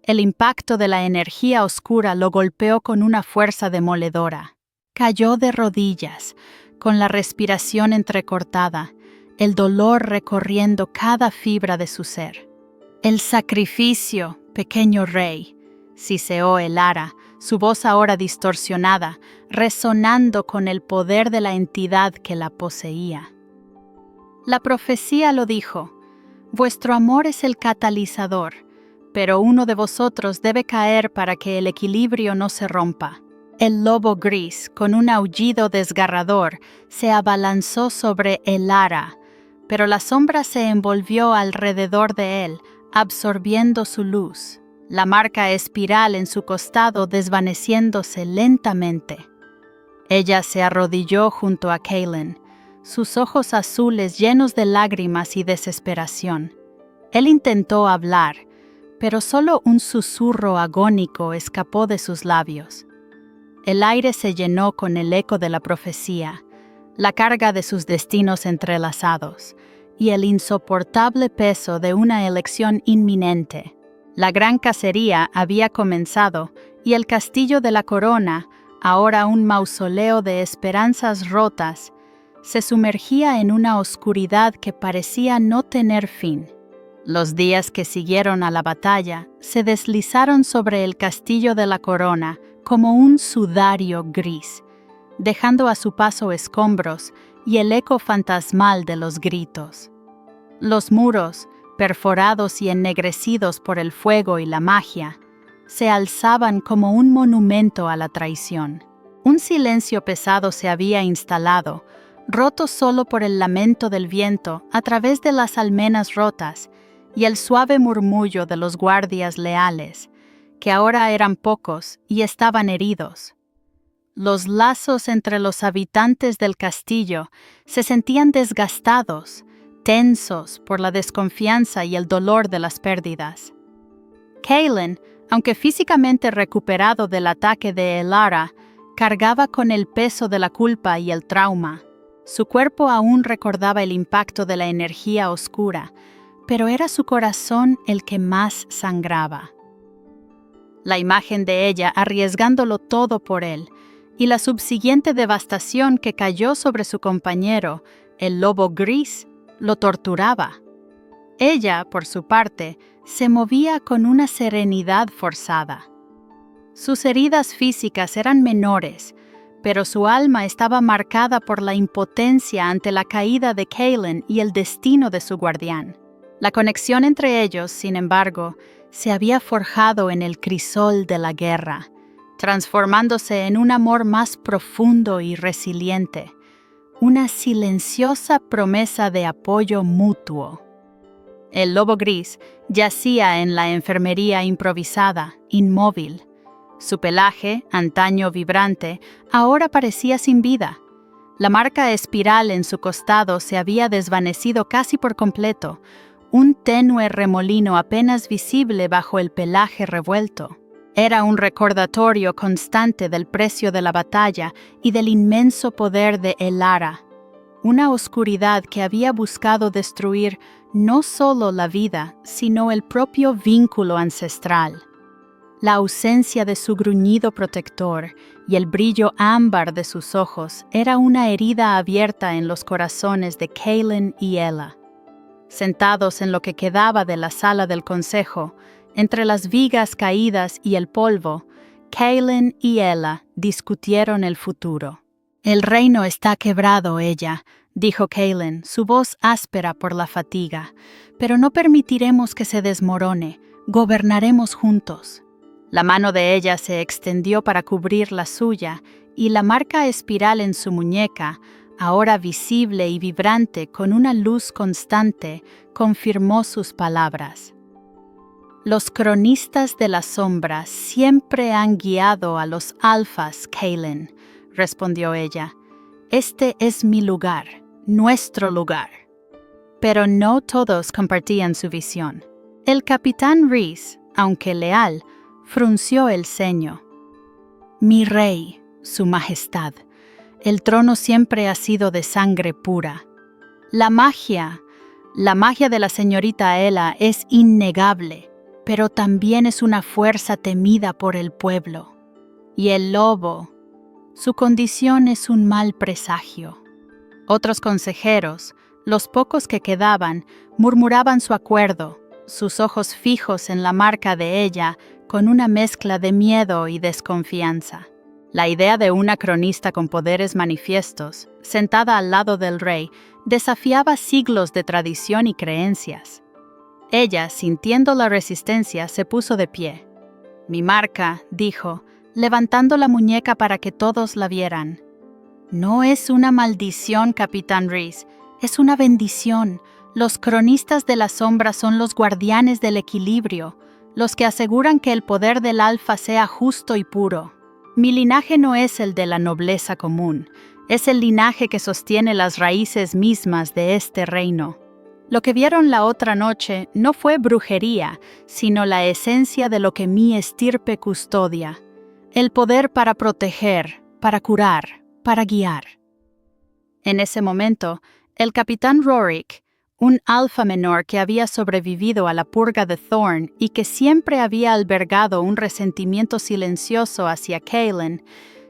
El impacto de la energía oscura lo golpeó con una fuerza demoledora. Cayó de rodillas, con la respiración entrecortada, el dolor recorriendo cada fibra de su ser. «El sacrificio, pequeño rey», siseó Elara, su voz ahora distorsionada, resonando con el poder de la entidad que la poseía. La profecía lo dijo: «Vuestro amor es el catalizador, pero uno de vosotros debe caer para que el equilibrio no se rompa». El lobo gris, con un aullido desgarrador, se abalanzó sobre Elara, pero la sombra se envolvió alrededor de él, absorbiendo su luz, la marca espiral en su costado desvaneciéndose lentamente. Ella se arrodilló junto a Kaelin, sus ojos azules llenos de lágrimas y desesperación. Él intentó hablar, pero solo un susurro agónico escapó de sus labios. El aire se llenó con el eco de la profecía, la carga de sus destinos entrelazados y el insoportable peso de una elección inminente. La gran cacería había comenzado y el castillo de la corona, ahora un mausoleo de esperanzas rotas, se sumergía en una oscuridad que parecía no tener fin. Los días que siguieron a la batalla se deslizaron sobre el castillo de la corona como un sudario gris, dejando a su paso escombros y el eco fantasmal de los gritos. Los muros, perforados y ennegrecidos por el fuego y la magia, se alzaban como un monumento a la traición. Un silencio pesado se había instalado, roto solo por el lamento del viento a través de las almenas rotas y el suave murmullo de los guardias leales, que ahora eran pocos y estaban heridos. Los lazos entre los habitantes del castillo se sentían desgastados, tensos por la desconfianza y el dolor de las pérdidas. Kaelin, aunque físicamente recuperado del ataque de Elara, cargaba con el peso de la culpa y el trauma. Su cuerpo aún recordaba el impacto de la energía oscura, pero era su corazón el que más sangraba. La imagen de ella arriesgándolo todo por él, y la subsiguiente devastación que cayó sobre su compañero, el lobo gris, lo torturaba. Ella, por su parte, se movía con una serenidad forzada. Sus heridas físicas eran menores, pero su alma estaba marcada por la impotencia ante la caída de Kaelin y el destino de su guardián. La conexión entre ellos, sin embargo, se había forjado en el crisol de la guerra, transformándose en un amor más profundo y resiliente, una silenciosa promesa de apoyo mutuo. El lobo gris yacía en la enfermería improvisada, inmóvil. Su pelaje, antaño vibrante, ahora parecía sin vida. La marca espiral en su costado se había desvanecido casi por completo, un tenue remolino apenas visible bajo el pelaje revuelto. Era un recordatorio constante del precio de la batalla y del inmenso poder de Elara, una oscuridad que había buscado destruir no solo la vida, sino el propio vínculo ancestral. La ausencia de su gruñido protector y el brillo ámbar de sus ojos era una herida abierta en los corazones de Kaelin y Ela. Sentados en lo que quedaba de la sala del consejo, entre las vigas caídas y el polvo, Kaelin y Ella discutieron el futuro. «El reino está quebrado, ella», dijo Kaelin, su voz áspera por la fatiga, «pero no permitiremos que se desmorone. Gobernaremos juntos». La mano de ella se extendió para cubrir la suya, y la marca espiral en su muñeca, ahora visible y vibrante con una luz constante, confirmó sus palabras. «Los cronistas de la sombra siempre han guiado a los alfas, Kaelin», respondió ella. «Este es mi lugar, nuestro lugar». Pero no todos compartían su visión. El capitán Rhys, aunque leal, frunció el ceño. «Mi rey, su majestad, el trono siempre ha sido de sangre pura. La magia de la señorita Ella es innegable, pero también es una fuerza temida por el pueblo. Y el lobo, su condición es un mal presagio». Otros consejeros, los pocos que quedaban, murmuraban su acuerdo, sus ojos fijos en la marca de ella, con una mezcla de miedo y desconfianza. La idea de una cronista con poderes manifiestos, sentada al lado del rey, desafiaba siglos de tradición y creencias. Ella, sintiendo la resistencia, se puso de pie. «Mi marca», dijo, levantando la muñeca para que todos la vieran. «No es una maldición, capitán Rhys, es una bendición. Los cronistas de la sombra son los guardianes del equilibrio, los que aseguran que el poder del alfa sea justo y puro. Mi linaje no es el de la nobleza común, es el linaje que sostiene las raíces mismas de este reino. Lo que vieron la otra noche no fue brujería, sino la esencia de lo que mi estirpe custodia, el poder para proteger, para curar, para guiar». En ese momento, el capitán Rorik, un alfa menor que había sobrevivido a la purga de Thorn y que siempre había albergado un resentimiento silencioso hacia Kaelin,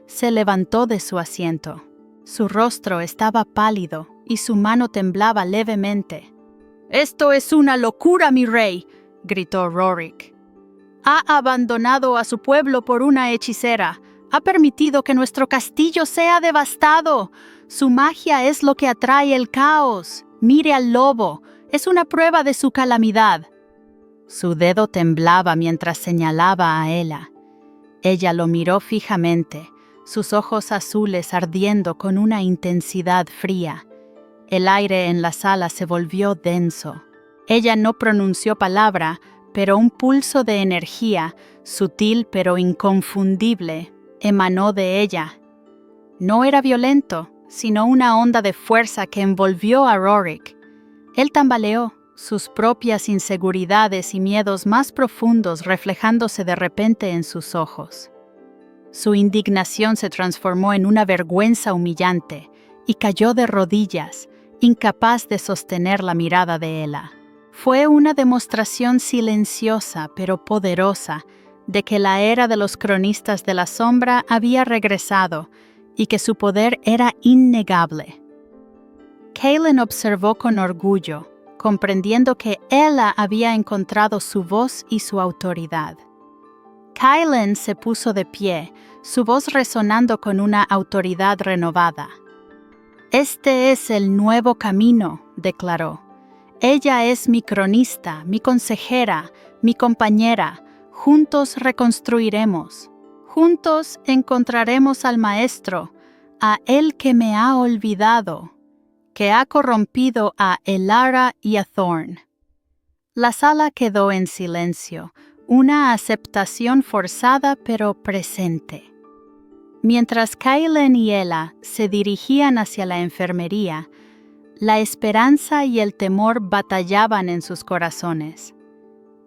se levantó de su asiento. Su rostro estaba pálido y su mano temblaba levemente. «Esto es una locura, mi rey», gritó Rorik. «Ha abandonado a su pueblo por una hechicera. Ha permitido que nuestro castillo sea devastado. Su magia es lo que atrae el caos. Mire al lobo, es una prueba de su calamidad». Su dedo temblaba mientras señalaba a Ella. Ella lo miró fijamente, sus ojos azules ardiendo con una intensidad fría. El aire en la sala se volvió denso. Ella no pronunció palabra, pero un pulso de energía, sutil pero inconfundible, emanó de ella. No era violento, sino una onda de fuerza que envolvió a Rorik. Él tambaleó, sus propias inseguridades y miedos más profundos reflejándose de repente en sus ojos. Su indignación se transformó en una vergüenza humillante y cayó de rodillas, incapaz de sostener la mirada de Ella. Fue una demostración silenciosa pero poderosa de que la era de los cronistas de la sombra había regresado y que su poder era innegable. Kaelin observó con orgullo, comprendiendo que Ella había encontrado su voz y su autoridad. Kaelin se puso de pie, su voz resonando con una autoridad renovada. «Este es el nuevo camino», declaró. «Ella es mi cronista, mi consejera, mi compañera. Juntos reconstruiremos. Juntos encontraremos al Maestro, a él que me ha olvidado, que ha corrompido a Elara y a Thorn». La sala quedó en silencio, una aceptación forzada pero presente. Mientras Kaelin y Ella se dirigían hacia la enfermería, la esperanza y el temor batallaban en sus corazones.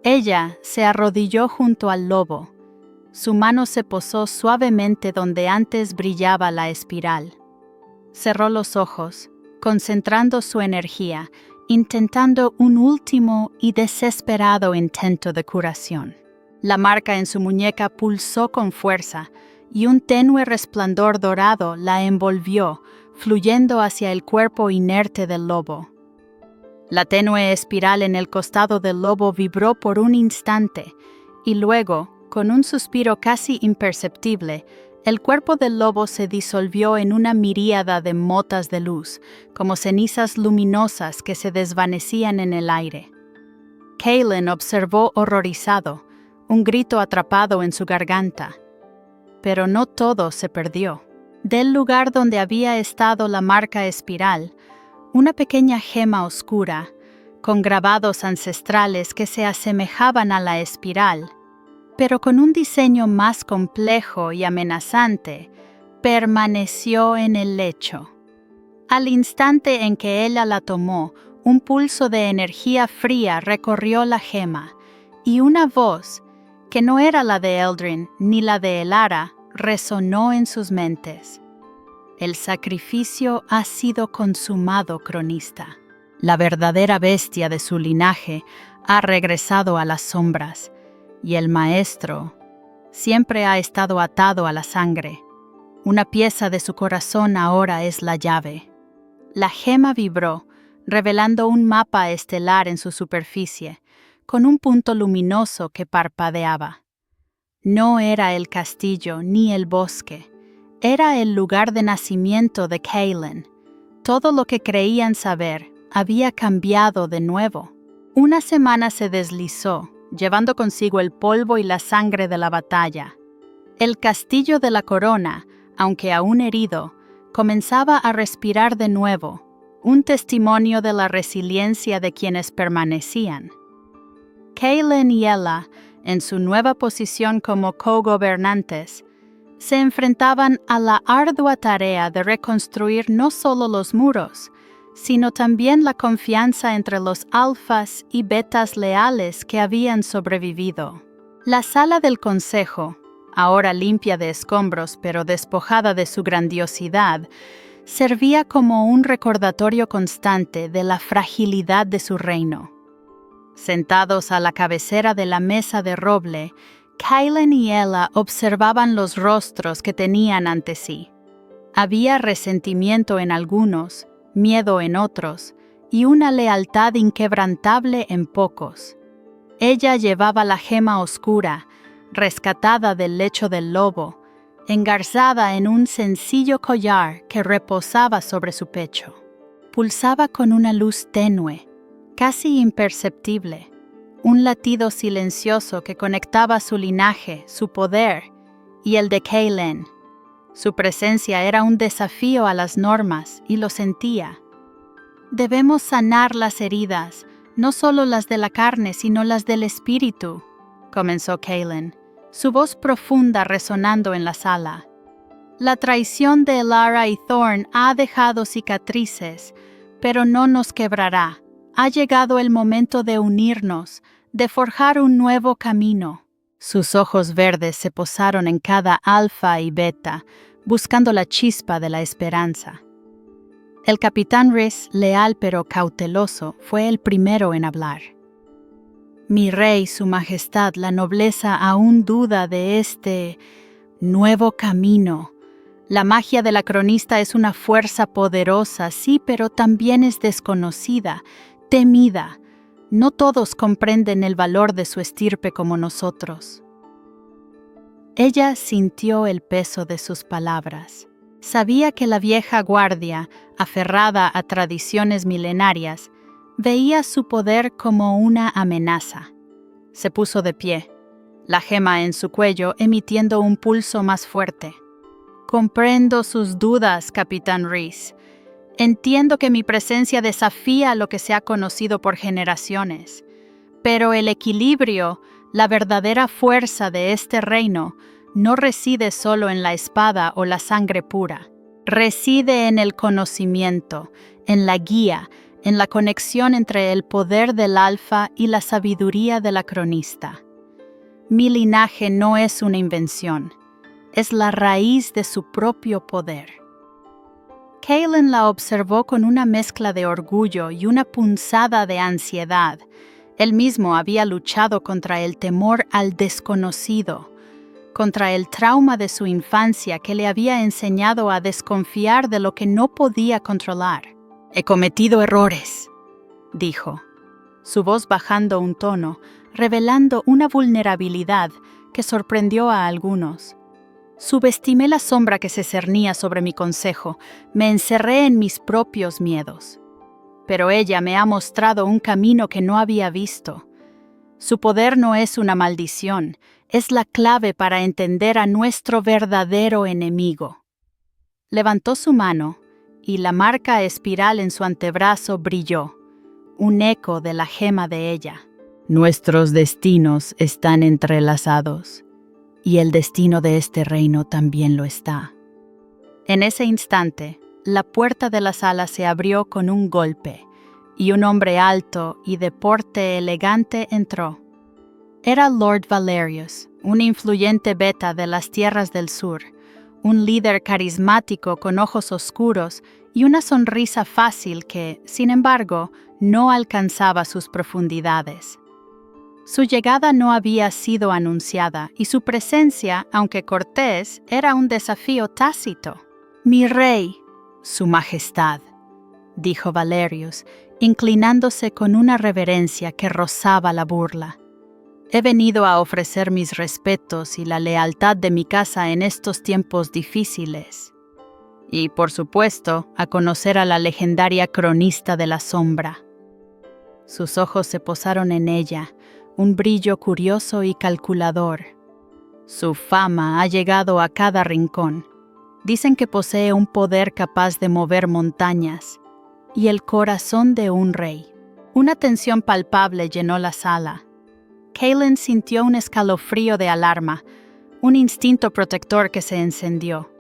Ella se arrodilló junto al lobo. Su mano se posó suavemente donde antes brillaba la espiral. Cerró los ojos, concentrando su energía, intentando un último y desesperado intento de curación. La marca en su muñeca pulsó con fuerza, y un tenue resplandor dorado la envolvió, fluyendo hacia el cuerpo inerte del lobo. La tenue espiral en el costado del lobo vibró por un instante, y luego, Con un suspiro casi imperceptible, el cuerpo del lobo se disolvió en una miríada de motas de luz, como cenizas luminosas que se desvanecían en el aire. Kaylin observó horrorizado, un grito atrapado en su garganta. Pero no todo se perdió. Del lugar donde había estado la marca espiral, una pequeña gema oscura, con grabados ancestrales que se asemejaban a la espiral, pero con un diseño más complejo y amenazante, permaneció en el lecho. Al instante en que ella la tomó, un pulso de energía fría recorrió la gema, y una voz, que no era la de Eldrin ni la de Elara, resonó en sus mentes. El sacrificio ha sido consumado, cronista. La verdadera bestia de su linaje ha regresado a las sombras, y el maestro siempre ha estado atado a la sangre. Una pieza de su corazón ahora es la llave. La gema vibró, revelando un mapa estelar en su superficie, con un punto luminoso que parpadeaba. No era el castillo ni el bosque, era el lugar de nacimiento de Kaylin. Todo lo que creían saber había cambiado de nuevo. Una semana se deslizó, llevando consigo el polvo y la sangre de la batalla. El castillo de la corona, aunque aún herido, comenzaba a respirar de nuevo, un testimonio de la resiliencia de quienes permanecían. Kaylin y Ella, en su nueva posición como co-gobernantes, se enfrentaban a la ardua tarea de reconstruir no solo los muros, sino también la confianza entre los alfas y betas leales que habían sobrevivido. La sala del consejo, ahora limpia de escombros pero despojada de su grandiosidad, servía como un recordatorio constante de la fragilidad de su reino. Sentados a la cabecera de la mesa de roble, Kaylin y Ella observaban los rostros que tenían ante sí. Había resentimiento en algunos, miedo en otros, y una lealtad inquebrantable en pocos. Ella llevaba la gema oscura, rescatada del lecho del lobo, engarzada en un sencillo collar que reposaba sobre su pecho. Pulsaba con una luz tenue, casi imperceptible, un latido silencioso que conectaba su linaje, su poder y el de Kaylin. Su presencia era un desafío a las normas y lo sentía. Debemos sanar las heridas, no solo las de la carne, sino las del espíritu, comenzó Kaylin, su voz profunda resonando en la sala. La traición de Elara y Thorn ha dejado cicatrices, pero no nos quebrará. Ha llegado el momento de unirnos, de forjar un nuevo camino. Sus ojos verdes se posaron en cada alfa y beta, buscando la chispa de la esperanza. El capitán Rhys, leal pero cauteloso, fue el primero en hablar. Mi rey, su majestad, la nobleza aún duda de este nuevo camino. La magia de la cronista es una fuerza poderosa, sí, pero también es desconocida, temida. No todos comprenden el valor de su estirpe como nosotros. Ella sintió el peso de sus palabras. Sabía que la vieja guardia, aferrada a tradiciones milenarias, veía su poder como una amenaza. Se puso de pie, la gema en su cuello emitiendo un pulso más fuerte. Comprendo sus dudas, capitán Rhys. Entiendo que mi presencia desafía lo que se ha conocido por generaciones, pero el equilibrio, la verdadera fuerza de este reino, no reside solo en la espada o la sangre pura. Reside en el conocimiento, en la guía, en la conexión entre el poder del alfa y la sabiduría de la cronista. Mi linaje no es una invención, es la raíz de su propio poder. Kaylin la observó con una mezcla de orgullo y una punzada de ansiedad. Él mismo había luchado contra el temor al desconocido, contra el trauma de su infancia que le había enseñado a desconfiar de lo que no podía controlar. He cometido errores, dijo, su voz bajando un tono, revelando una vulnerabilidad que sorprendió a algunos. Subestimé la sombra que se cernía sobre mi consejo, me encerré en mis propios miedos. Pero ella me ha mostrado un camino que no había visto. Su poder no es una maldición, es la clave para entender a nuestro verdadero enemigo. Levantó su mano, y la marca espiral en su antebrazo brilló, un eco de la gema de ella. Nuestros destinos están entrelazados, y el destino de este reino también lo está. En ese instante, la puerta de la sala se abrió con un golpe, y un hombre alto y de porte elegante entró. Era Lord Valerius, un influyente beta de las tierras del sur, un líder carismático con ojos oscuros y una sonrisa fácil que, sin embargo, no alcanzaba sus profundidades. Su llegada no había sido anunciada y su presencia, aunque cortés, era un desafío tácito. «Mi rey, su majestad», dijo Valerius, inclinándose con una reverencia que rozaba la burla. «He venido a ofrecer mis respetos y la lealtad de mi casa en estos tiempos difíciles. Y, por supuesto, a conocer a la legendaria cronista de la sombra». Sus ojos se posaron en ella, un brillo curioso y calculador. Su fama ha llegado a cada rincón. Dicen que posee un poder capaz de mover montañas y el corazón de un rey. Una tensión palpable llenó la sala. Kaelin sintió un escalofrío de alarma, un instinto protector que se encendió.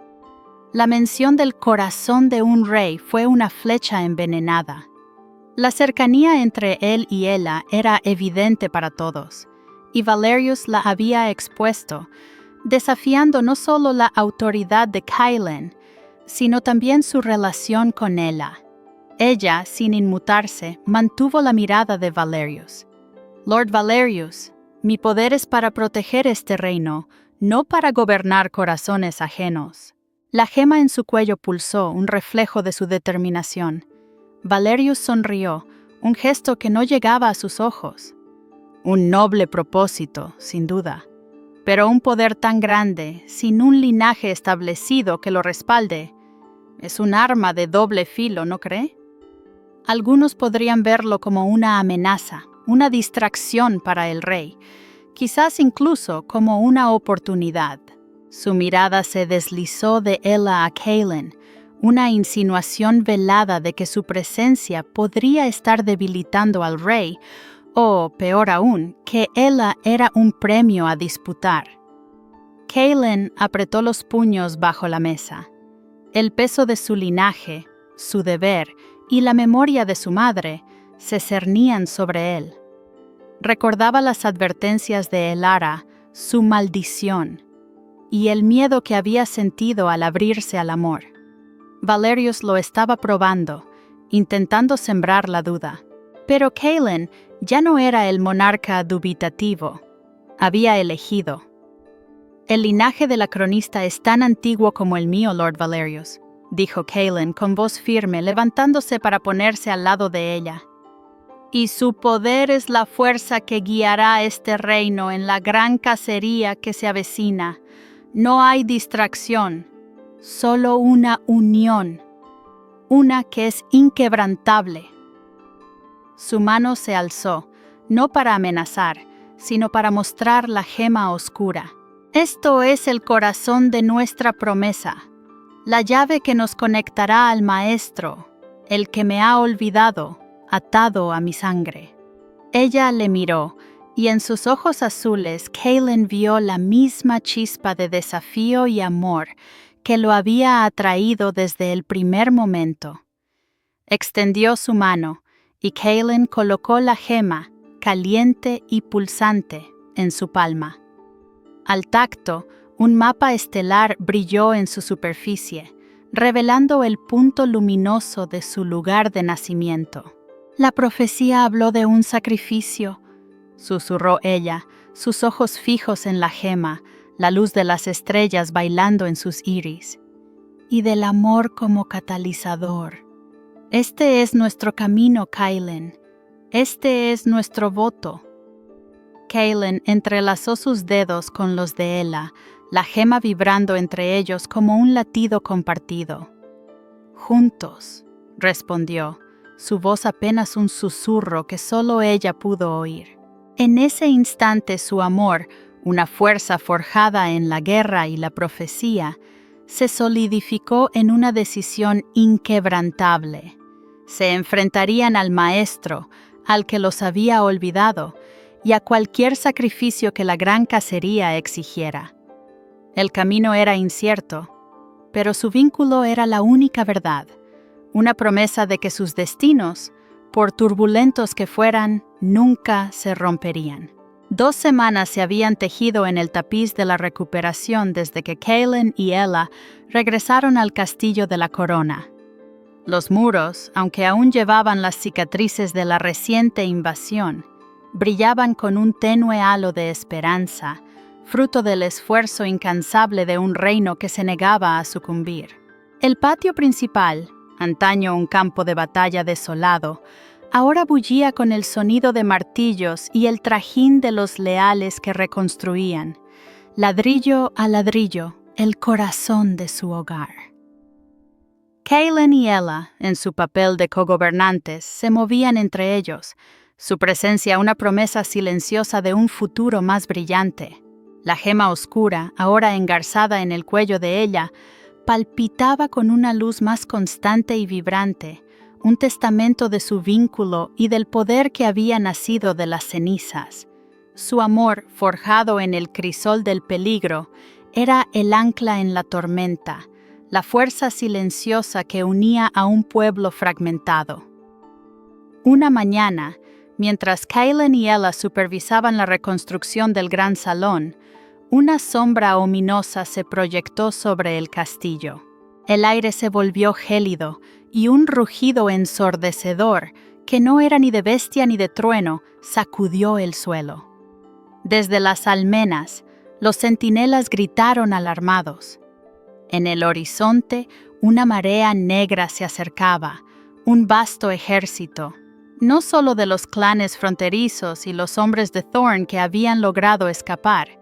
La mención del corazón de un rey fue una flecha envenenada. La cercanía entre él y ella era evidente para todos, y Valerius la había expuesto, desafiando no solo la autoridad de Kaelin, sino también su relación con ella. Ella, sin inmutarse, mantuvo la mirada de Valerius. «Lord Valerius, mi poder es para proteger este reino, no para gobernar corazones ajenos». La gema en su cuello pulsó, un reflejo de su determinación. Valerius sonrió, un gesto que no llegaba a sus ojos. Un noble propósito, sin duda, pero un poder tan grande, sin un linaje establecido que lo respalde, es un arma de doble filo, ¿no cree? Algunos podrían verlo como una amenaza, una distracción para el rey, quizás incluso como una oportunidad. Su mirada se deslizó de ella a Kaelin, una insinuación velada de que su presencia podría estar debilitando al rey, o, peor aún, que ella era un premio a disputar. Kaelin apretó los puños bajo la mesa. El peso de su linaje, su deber y la memoria de su madre se cernían sobre él. Recordaba las advertencias de Elara, su maldición, y el miedo que había sentido al abrirse al amor. Valerius lo estaba probando, intentando sembrar la duda. Pero Kaelin ya no era el monarca dubitativo. Había elegido. «El linaje de la cronista es tan antiguo como el mío, Lord Valerius», dijo Kaelin con voz firme, levantándose para ponerse al lado de ella. «Y su poder es la fuerza que guiará este reino en la gran cacería que se avecina. No hay distracción, solo una unión, una que es inquebrantable». Su mano se alzó, no para amenazar, sino para mostrar la gema oscura. «Esto es el corazón de nuestra promesa, la llave que nos conectará al Maestro, el que me ha olvidado, atado a mi sangre». Ella le miró, y en sus ojos azules Kaelin vio la misma chispa de desafío y amor que lo había atraído desde el primer momento. Extendió su mano, y Kaelin colocó la gema, caliente y pulsante, en su palma. Al tacto, un mapa estelar brilló en su superficie, revelando el punto luminoso de su lugar de nacimiento. «La profecía habló de un sacrificio», susurró ella, sus ojos fijos en la gema, la luz de las estrellas bailando en sus iris. «Y del amor como catalizador. Este es nuestro camino, Kaelin. Este es nuestro voto». Kaelin entrelazó sus dedos con los de Ela, la gema vibrando entre ellos como un latido compartido. «Juntos», respondió, su voz apenas un susurro que solo ella pudo oír. En ese instante su amor, una fuerza forjada en la guerra y la profecía, se solidificó en una decisión inquebrantable. Se enfrentarían al maestro, al que los había olvidado, y a cualquier sacrificio que la gran cacería exigiera. El camino era incierto, pero su vínculo era la única verdad, una promesa de que sus destinos, por turbulentos que fueran, nunca se romperían. 2 semanas se habían tejido en el tapiz de la recuperación desde que Kaelin y Ela regresaron al castillo de la corona. Los muros, aunque aún llevaban las cicatrices de la reciente invasión, brillaban con un tenue halo de esperanza, fruto del esfuerzo incansable de un reino que se negaba a sucumbir. El patio principal, antaño un campo de batalla desolado, ahora bullía con el sonido de martillos y el trajín de los leales que reconstruían, ladrillo a ladrillo, el corazón de su hogar. Kaelin y Ela, en su papel de cogobernantes, se movían entre ellos, su presencia una promesa silenciosa de un futuro más brillante. La gema oscura, ahora engarzada en el cuello de ella, palpitaba con una luz más constante y vibrante, un testamento de su vínculo y del poder que había nacido de las cenizas. Su amor, forjado en el crisol del peligro, era el ancla en la tormenta, la fuerza silenciosa que unía a un pueblo fragmentado. Una mañana, mientras Kaelin y Ela supervisaban la reconstrucción del gran salón, una sombra ominosa se proyectó sobre el castillo. El aire se volvió gélido y un rugido ensordecedor, que no era ni de bestia ni de trueno, sacudió el suelo. Desde las almenas, los centinelas gritaron alarmados. En el horizonte, una marea negra se acercaba, un vasto ejército, no solo de los clanes fronterizos y los hombres de Thorn que habían logrado escapar,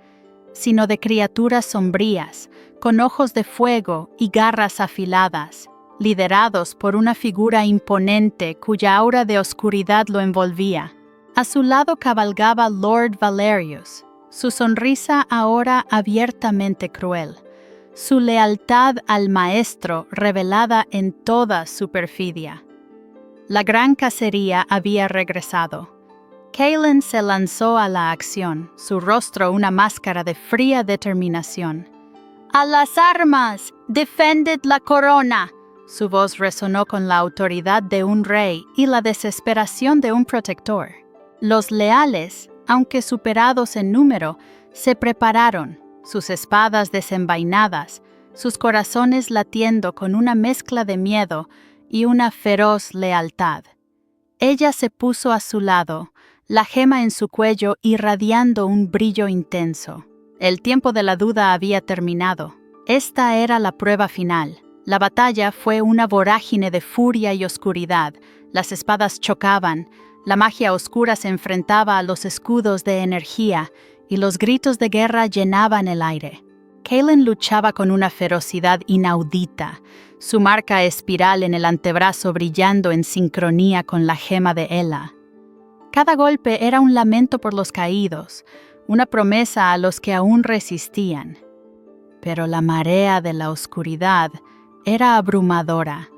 sino de criaturas sombrías, con ojos de fuego y garras afiladas, liderados por una figura imponente cuya aura de oscuridad lo envolvía. A su lado cabalgaba Lord Valerius, su sonrisa ahora abiertamente cruel, su lealtad al maestro revelada en toda su perfidia. La gran cacería había regresado. Kaelin se lanzó a la acción, su rostro una máscara de fría determinación. ¡A las armas! ¡Defended la corona! Su voz resonó con la autoridad de un rey y la desesperación de un protector. Los leales, aunque superados en número, se prepararon, sus espadas desenvainadas, sus corazones latiendo con una mezcla de miedo y una feroz lealtad. Ella se puso a su lado, la gema en su cuello irradiando un brillo intenso. El tiempo de la duda había terminado. Esta era la prueba final. La batalla fue una vorágine de furia y oscuridad. Las espadas chocaban, la magia oscura se enfrentaba a los escudos de energía y los gritos de guerra llenaban el aire. Kaelin luchaba con una ferocidad inaudita, su marca espiral en el antebrazo brillando en sincronía con la gema de Ela. Cada golpe era un lamento por los caídos, una promesa a los que aún resistían. Pero la marea de la oscuridad era abrumadora.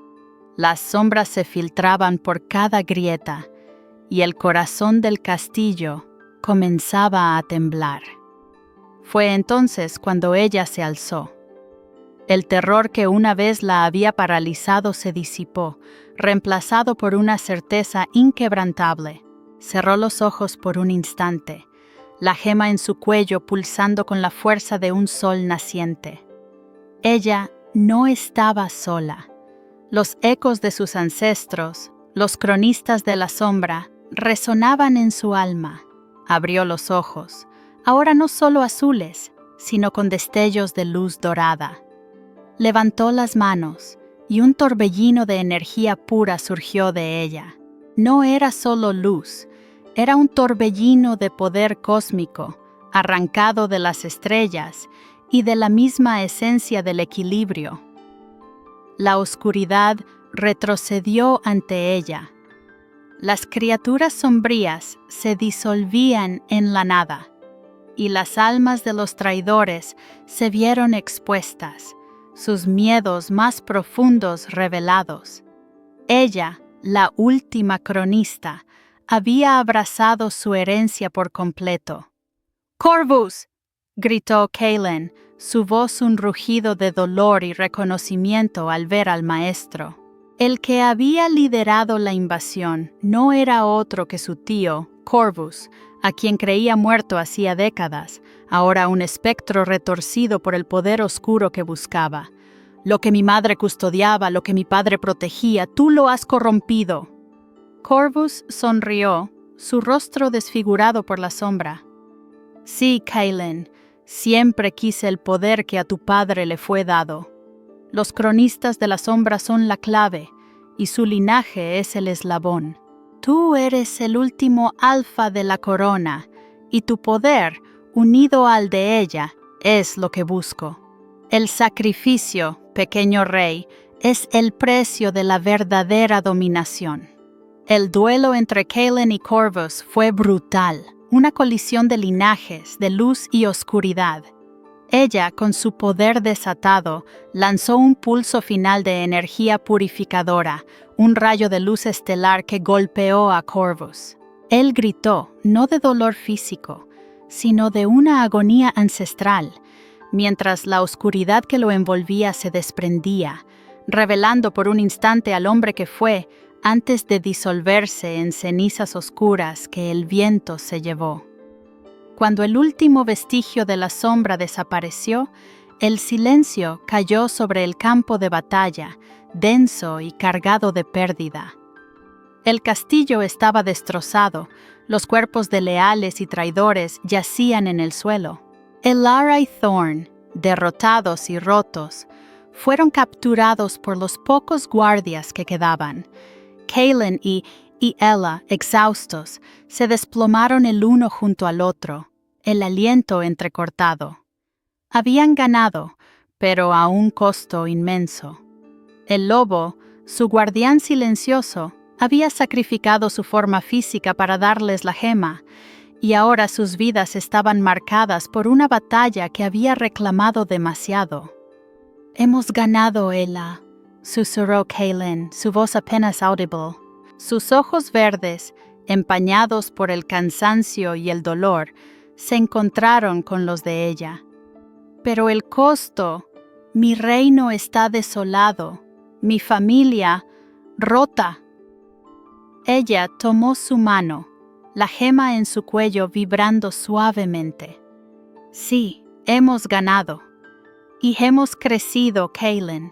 Las sombras se filtraban por cada grieta y el corazón del castillo comenzaba a temblar. Fue entonces cuando ella se alzó. El terror que una vez la había paralizado se disipó, reemplazado por una certeza inquebrantable. Cerró los ojos por un instante, la gema en su cuello pulsando con la fuerza de un sol naciente. Ella no estaba sola. Los ecos de sus ancestros, los cronistas de la sombra, resonaban en su alma. Abrió los ojos, ahora no solo azules, sino con destellos de luz dorada. Levantó las manos, y un torbellino de energía pura surgió de ella. No era solo luz, era un torbellino de poder cósmico, arrancado de las estrellas y de la misma esencia del equilibrio. La oscuridad retrocedió ante ella. Las criaturas sombrías se disolvían en la nada, y las almas de los traidores se vieron expuestas, sus miedos más profundos revelados. Ella, la última cronista, había abrazado su herencia por completo. «¡Corvus!», gritó Kaylin, su voz un rugido de dolor y reconocimiento al ver al maestro. El que había liderado la invasión no era otro que su tío, Corvus, a quien creía muerto hacía décadas, ahora un espectro retorcido por el poder oscuro que buscaba. «Lo que mi madre custodiaba, lo que mi padre protegía, tú lo has corrompido». Corvus sonrió, su rostro desfigurado por la sombra. «Sí, Kaylin, siempre quise el poder que a tu padre le fue dado. Los cronistas de la sombra son la clave, y su linaje es el eslabón. Tú eres el último alfa de la corona, y tu poder, unido al de ella, es lo que busco. El sacrificio, pequeño rey, es el precio de la verdadera dominación». El duelo entre Kaylin y Corvus fue brutal, una colisión de linajes, de luz y oscuridad. Ella, con su poder desatado, lanzó un pulso final de energía purificadora, un rayo de luz estelar que golpeó a Corvus. Él gritó, no de dolor físico, sino de una agonía ancestral, mientras la oscuridad que lo envolvía se desprendía, revelando por un instante al hombre que fue, antes de disolverse en cenizas oscuras que el viento se llevó. Cuando el último vestigio de la sombra desapareció, el silencio cayó sobre el campo de batalla, denso y cargado de pérdida. El castillo estaba destrozado, los cuerpos de leales y traidores yacían en el suelo. Elara y Thorn, derrotados y rotos, fueron capturados por los pocos guardias que quedaban. Kaylin y Ella, exhaustos, se desplomaron el uno junto al otro, el aliento entrecortado. Habían ganado, pero a un costo inmenso. El lobo, su guardián silencioso, había sacrificado su forma física para darles la gema, y ahora sus vidas estaban marcadas por una batalla que había reclamado demasiado. «Hemos ganado, Ella», susurró Kaylin, su voz apenas audible. Sus ojos verdes, empañados por el cansancio y el dolor, se encontraron con los de ella. «Pero el costo, mi reino está desolado, mi familia rota». Ella tomó su mano, la gema en su cuello vibrando suavemente. «Sí, hemos ganado. Y hemos crecido, Kaylin.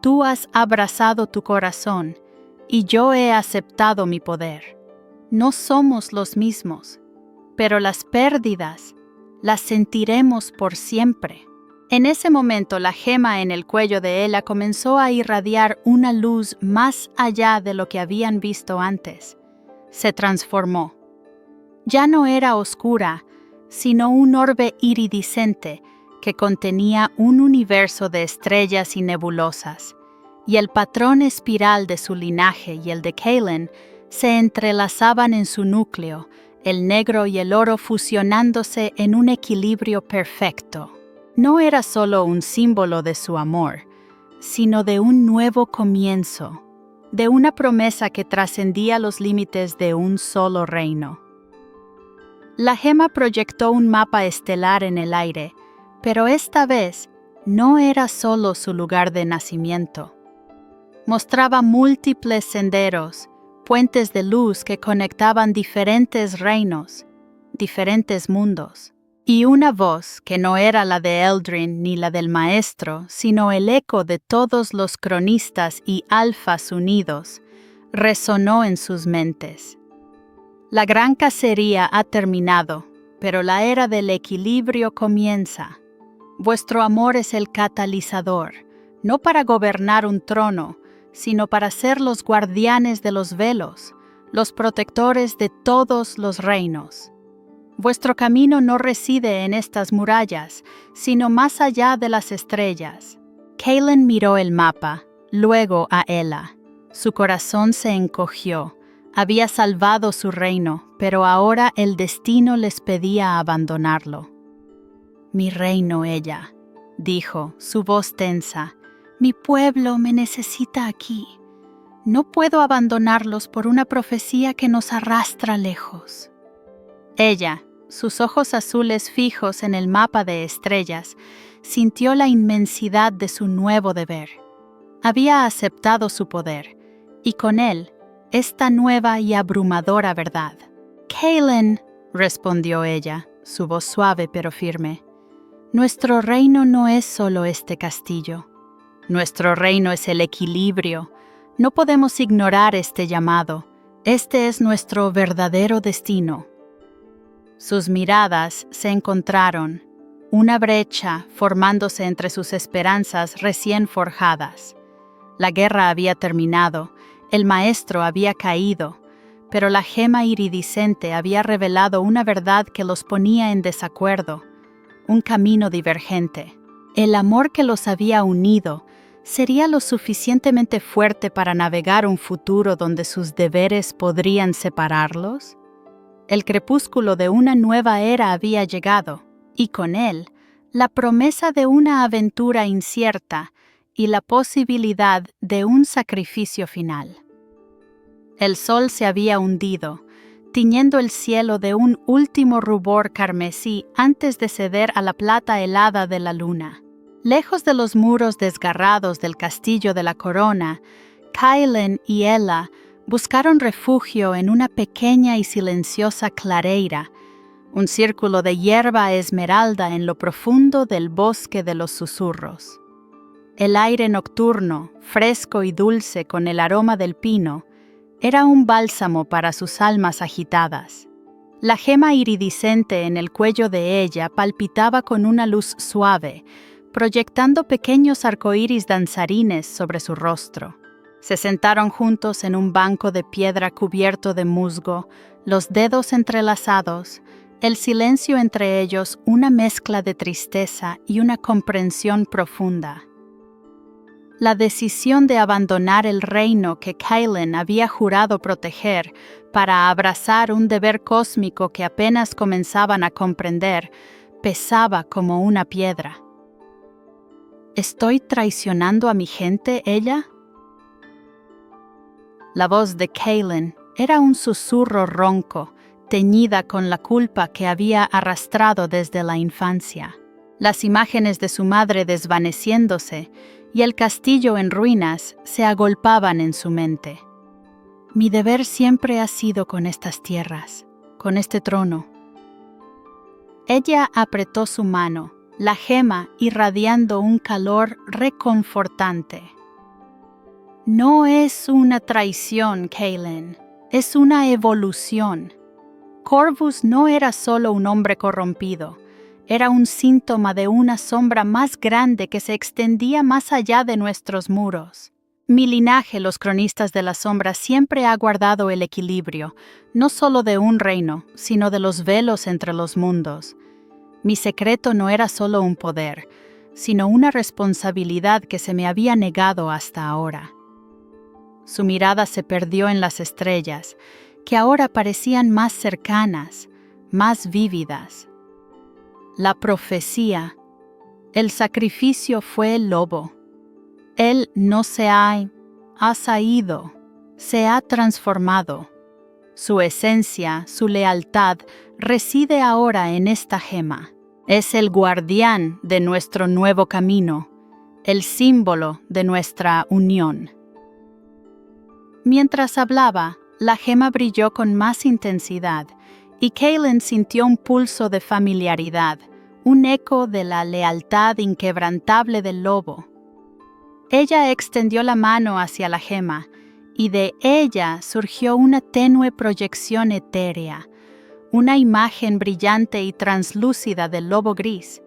Tú has abrazado tu corazón, y yo he aceptado mi poder. No somos los mismos, pero las pérdidas las sentiremos por siempre». En ese momento la gema en el cuello de Ella comenzó a irradiar una luz más allá de lo que habían visto antes. Se transformó. Ya no era oscura, sino un orbe iridiscente que contenía un universo de estrellas y nebulosas, y el patrón espiral de su linaje y el de Kaylin se entrelazaban en su núcleo, el negro y el oro fusionándose en un equilibrio perfecto. No era solo un símbolo de su amor, sino de un nuevo comienzo, de una promesa que trascendía los límites de un solo reino. La gema proyectó un mapa estelar en el aire, pero esta vez no era solo su lugar de nacimiento. Mostraba múltiples senderos, puentes de luz que conectaban diferentes reinos, diferentes mundos, y una voz que no era la de Eldrin ni la del maestro, sino el eco de todos los cronistas y alfas unidos, resonó en sus mentes. La gran cacería ha terminado, pero la era del equilibrio comienza. Vuestro amor es el catalizador, no para gobernar un trono, sino para ser los guardianes de los velos, los protectores de todos los reinos. Vuestro camino no reside en estas murallas, sino más allá de las estrellas. Kaelin miró el mapa, luego a Ella. Su corazón se encogió. Había salvado su reino, pero ahora el destino les pedía abandonarlo. «Mi reino, ella», dijo, su voz tensa. «Mi pueblo me necesita aquí. No puedo abandonarlos por una profecía que nos arrastra lejos». Ella, sus ojos azules fijos en el mapa de estrellas, sintió la inmensidad de su nuevo deber. Había aceptado su poder, y con él, esta nueva y abrumadora verdad. «Kaelin», respondió ella, su voz suave pero firme, «nuestro reino no es solo este castillo. Nuestro reino es el equilibrio. No podemos ignorar este llamado. Este es nuestro verdadero destino». Sus miradas se encontraron, una brecha formándose entre sus esperanzas recién forjadas. La guerra había terminado, el maestro había caído, pero la gema iridiscente había revelado una verdad que los ponía en desacuerdo, un camino divergente. El amor que los había unido sería lo suficientemente fuerte para navegar un futuro donde sus deberes podrían separarlos. El crepúsculo de una nueva era había llegado, y con él, la promesa de una aventura incierta y la posibilidad de un sacrificio final. El sol se había hundido, tiñendo el cielo de un último rubor carmesí antes de ceder a la plata helada de la luna. Lejos de los muros desgarrados del castillo de la corona, Kaelin y Ella buscaron refugio en una pequeña y silenciosa clareira, un círculo de hierba esmeralda en lo profundo del bosque de los susurros. El aire nocturno, fresco y dulce con el aroma del pino, era un bálsamo para sus almas agitadas. La gema iridiscente en el cuello de ella palpitaba con una luz suave, proyectando pequeños arcoíris danzarines sobre su rostro. Se sentaron juntos en un banco de piedra cubierto de musgo, los dedos entrelazados, el silencio entre ellos una mezcla de tristeza y una comprensión profunda. La decisión de abandonar el reino que Kaelin había jurado proteger para abrazar un deber cósmico que apenas comenzaban a comprender pesaba como una piedra. ¿Estoy traicionando a mi gente, ella? La voz de Kaelin era un susurro ronco, teñida con la culpa que había arrastrado desde la infancia. Las imágenes de su madre desvaneciéndose y el castillo en ruinas se agolpaban en su mente. Mi deber siempre ha sido con estas tierras, con este trono. Ella apretó su mano, la gema irradiando un calor reconfortante. No es una traición, Kaelin, es una evolución. Corvus no era solo un hombre corrompido, era un síntoma de una sombra más grande que se extendía más allá de nuestros muros. Mi linaje, los cronistas de la sombra, siempre ha guardado el equilibrio, no solo de un reino, sino de los velos entre los mundos. Mi secreto no era solo un poder, sino una responsabilidad que se me había negado hasta ahora. Su mirada se perdió en las estrellas, que ahora parecían más cercanas, más vívidas. La profecía, el sacrificio fue el lobo. Él no se ha saído, se ha transformado. Su esencia, su lealtad, reside ahora en esta gema. Es el guardián de nuestro nuevo camino, el símbolo de nuestra unión. Mientras hablaba, la gema brilló con más intensidad, y Kaelin sintió un pulso de familiaridad, un eco de la lealtad inquebrantable del lobo. Ella extendió la mano hacia la gema, y de ella surgió una tenue proyección etérea, una imagen brillante y translúcida del lobo gris,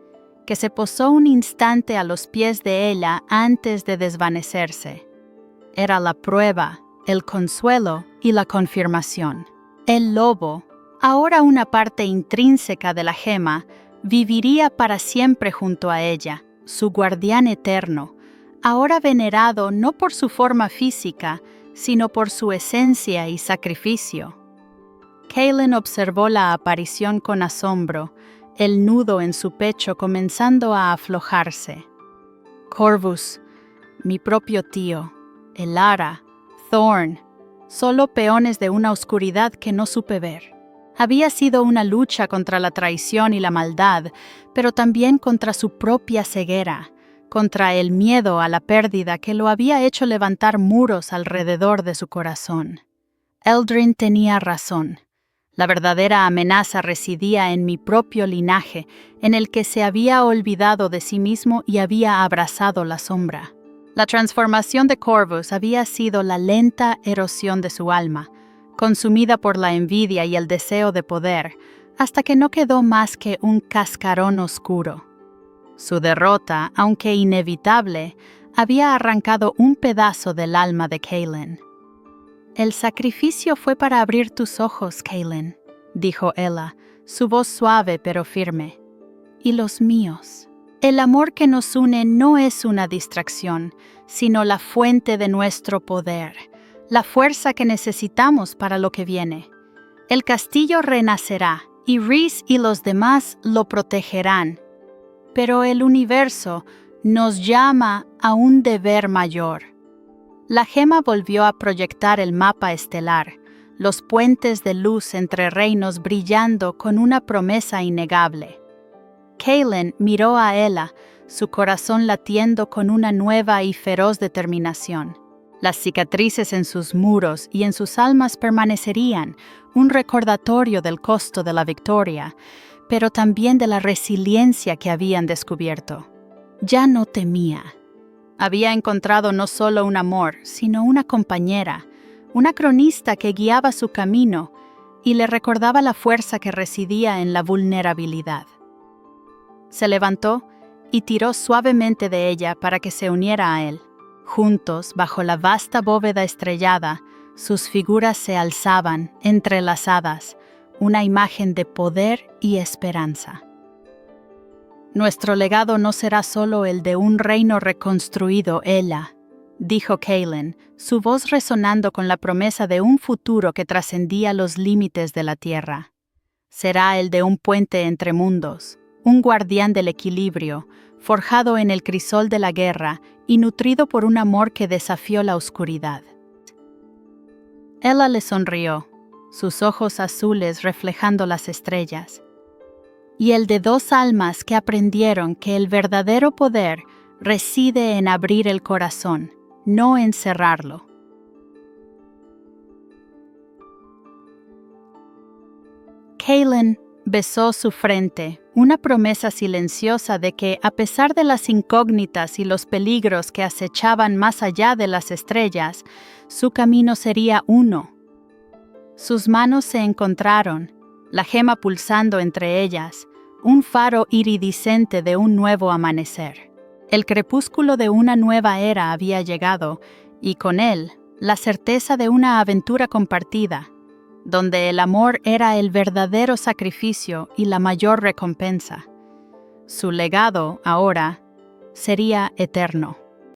que se posó un instante a los pies de ella antes de desvanecerse. Era la prueba, el consuelo y la confirmación. El lobo, ahora una parte intrínseca de la gema, viviría para siempre junto a ella, su guardián eterno, ahora venerado no por su forma física, sino por su esencia y sacrificio. Kaelin observó la aparición con asombro, el nudo en su pecho comenzando a aflojarse. Corvus, mi propio tío, Elara, Thorn, solo peones de una oscuridad que no supe ver. Había sido una lucha contra la traición y la maldad, pero también contra su propia ceguera, contra el miedo a la pérdida que lo había hecho levantar muros alrededor de su corazón. Eldrin tenía razón. La verdadera amenaza residía en mi propio linaje, en el que se había olvidado de sí mismo y había abrazado la sombra. La transformación de Corvus había sido la lenta erosión de su alma, consumida por la envidia y el deseo de poder, hasta que no quedó más que un cascarón oscuro. Su derrota, aunque inevitable, había arrancado un pedazo del alma de Kaelin. «El sacrificio fue para abrir tus ojos, Kaelin», dijo Ella, su voz suave pero firme. «Y los míos. El amor que nos une no es una distracción, sino la fuente de nuestro poder, la fuerza que necesitamos para lo que viene. El castillo renacerá, y Rhys y los demás lo protegerán. Pero el universo nos llama a un deber mayor». La gema volvió a proyectar el mapa estelar, los puentes de luz entre reinos brillando con una promesa innegable. Kaelin miró a Ella, su corazón latiendo con una nueva y feroz determinación. Las cicatrices en sus muros y en sus almas permanecerían, un recordatorio del costo de la victoria, pero también de la resiliencia que habían descubierto. Ya no temía. Había encontrado no solo un amor, sino una compañera, una cronista que guiaba su camino y le recordaba la fuerza que residía en la vulnerabilidad. Se levantó y tiró suavemente de ella para que se uniera a él. Juntos, bajo la vasta bóveda estrellada, sus figuras se alzaban, entrelazadas, una imagen de poder y esperanza. «Nuestro legado no será solo el de un reino reconstruido, Ella», dijo Kaelin, su voz resonando con la promesa de un futuro que trascendía los límites de la tierra. «Será el de un puente entre mundos, un guardián del equilibrio, forjado en el crisol de la guerra y nutrido por un amor que desafió la oscuridad». Ella le sonrió, sus ojos azules reflejando las estrellas. «Y el de dos almas que aprendieron que el verdadero poder reside en abrir el corazón, no en cerrarlo». Kaelin besó su frente, una promesa silenciosa de que, a pesar de las incógnitas y los peligros que acechaban más allá de las estrellas, su camino sería uno. Sus manos se encontraron, la gema pulsando entre ellas, un faro iridiscente de un nuevo amanecer. El crepúsculo de una nueva era había llegado, y con él, la certeza de una aventura compartida, donde el amor era el verdadero sacrificio y la mayor recompensa. Su legado, ahora, sería eterno.